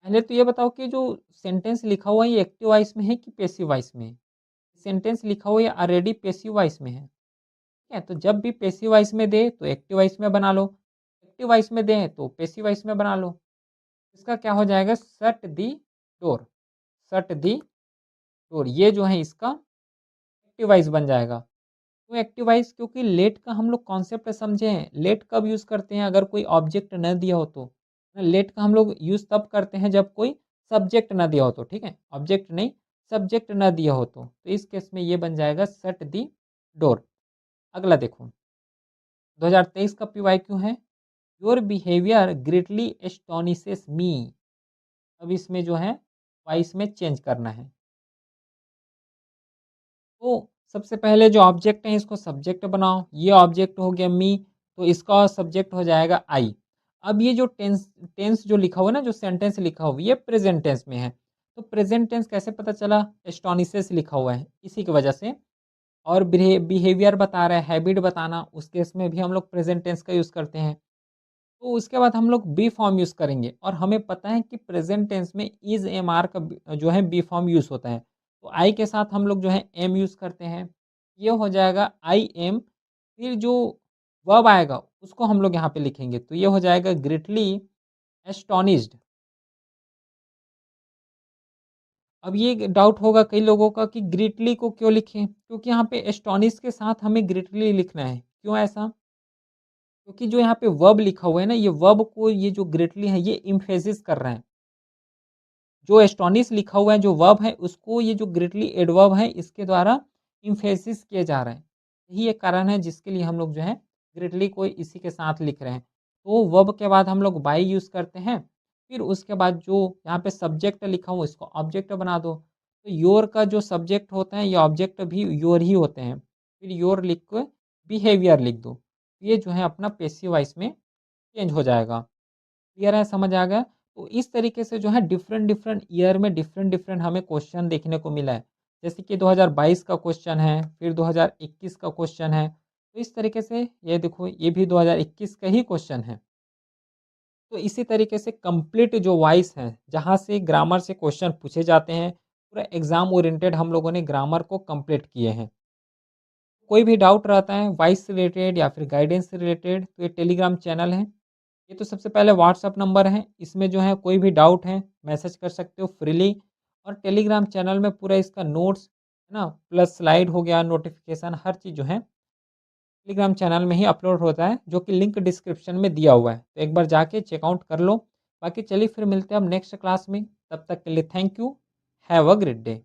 A: पहले तो ये बताओ कि जो सेंटेंस लिखा हुआ है ये एक्टिव वॉइस में है कि पैसिव वॉइस में है। सेंटेंस लिखा हुआ है ऑलरेडी पैसिव वॉइस में है, ठीक है? तो जब भी पैसिव वॉइस में दे तो एक्टिव वॉइस में बना लो, एक्टिव वॉइस में दें तो पैसिव वॉइस में बना लो। इसका क्या हो जाएगा शट दी डोर, शट दी डोर ये जो है इसका एक्टिव वॉइस बन जाएगा। तो एक्टिव वॉइस क्योंकि लेट का हम लोग कॉन्सेप्ट समझे हैं, लेट कब यूज़ करते हैं अगर कोई ऑब्जेक्ट न दिया हो तो। लेट का हम लोग यूज़ तब करते हैं जब कोई सब्जेक्ट ना दिया हो तो, ठीक है? ऑब्जेक्ट नहीं, सब्जेक्ट ना दिया हो तो इस केस में ये बन जाएगा शट दी डोर। अगला देखो 2023 का पीवाईक्यू है, योर बिहेवियर ग्रेटली एस्टोनिशेस मी। अब इसमें जो है वॉइस में चेंज करना है। तो सबसे पहले जो ऑब्जेक्ट है इसको सब्जेक्ट बनाओ, ये ऑब्जेक्ट हो गया मी, तो इसका सब्जेक्ट हो जाएगा आई। अब ये जो टेंस टेंस जो लिखा हुआ है ना, जो सेंटेंस लिखा हुआ है ये प्रेजेंट टेंस में है। तो प्रेजेंट टेंस कैसे पता चला, एस्टोनिशेस लिखा हुआ है इसी की वजह से। और बिहेवियर बता रहा है, हैबिट बताना, उस केस में भी हम लोग प्रेजेंट टेंस का यूज़ करते हैं। तो उसके बाद हम लोग बी फॉर्म यूज़ करेंगे और हमें पता है कि प्रेजेंट टेंस में इज़ एम आर का जो है बी फॉर्म यूज़ होता है। तो आई के साथ हम लोग जो है एम यूज़ करते हैं। ये हो जाएगा आई एम, फिर जो वर्ब आएगा उसको हम लोग यहाँ पे लिखेंगे। तो ये हो जाएगा ग्रेटली एस्टोनिश्ड। अब ये डाउट होगा कई लोगों का कि ग्रेटली को क्यों लिखें? क्योंकि यहाँ पे एस्टोनिश के साथ हमें ग्रेटली लिखना है। क्यों ऐसा? क्योंकि जो यहाँ पे वर्ब लिखा हुआ है ना, ये वर्ब को ये जो ग्रेटली है ये एम्फेसिस कर रहे हैं। जो एस्टोनिश लिखा हुआ है जो वर्ब है उसको ये जो ग्रेटली एडवर्ब है इसके द्वारा एम्फेसिस किए जा रहे हैं। यही एक कारण है जिसके लिए हम लोग जो है ग्रेटली को इसी के साथ लिख रहे हैं। तो वर्ब के बाद हम लोग बाय यूज़ करते हैं, फिर उसके बाद जो यहाँ पे सब्जेक्ट लिखा हुआ इसको ऑब्जेक्ट बना दो। तो योर का जो सब्जेक्ट होता है ये ऑब्जेक्ट भी योर ही होते हैं। फिर योर लिख के बिहेवियर लिख दो। ये जो है अपना पैसिव वॉइस में चेंज हो जाएगा। क्लियर है, समझ आ गया? तो इस तरीके से जो है डिफरेंट डिफरेंट ईयर में डिफरेंट डिफरेंट हमें क्वेश्चन देखने को मिला है। जैसे कि 2022 का क्वेश्चन है, फिर 2021 का क्वेश्चन है। तो इस तरीके से ये देखो ये भी 2021 का ही क्वेश्चन है। तो इसी तरीके से कंप्लीट जो वॉइस है, जहाँ से ग्रामर से क्वेश्चन पूछे जाते हैं, पूरा एग्ज़ाम ओरिएंटेड हम लोगों ने ग्रामर को कंप्लीट किए हैं। कोई भी डाउट रहता है वॉइस से रिलेटेड या फिर गाइडेंस से रिलेटेड तो ये टेलीग्राम चैनल है। ये तो सबसे पहले व्हाट्सअप नंबर है, इसमें जो है कोई भी डाउट है मैसेज कर सकते हो फ्रीली। और टेलीग्राम चैनल में पूरा इसका नोट्स है ना, प्लस स्लाइड हो गया, नोटिफिकेशन, हर चीज़ जो है टेलीग्राम चैनल में ही अपलोड होता है, जो कि लिंक डिस्क्रिप्शन में दिया हुआ है। तो एक बार जाके चेकआउट कर लो। बाकी चलिए फिर मिलते हैं अब नेक्स्ट क्लास में, तब तक के लिए thank you, have a great day.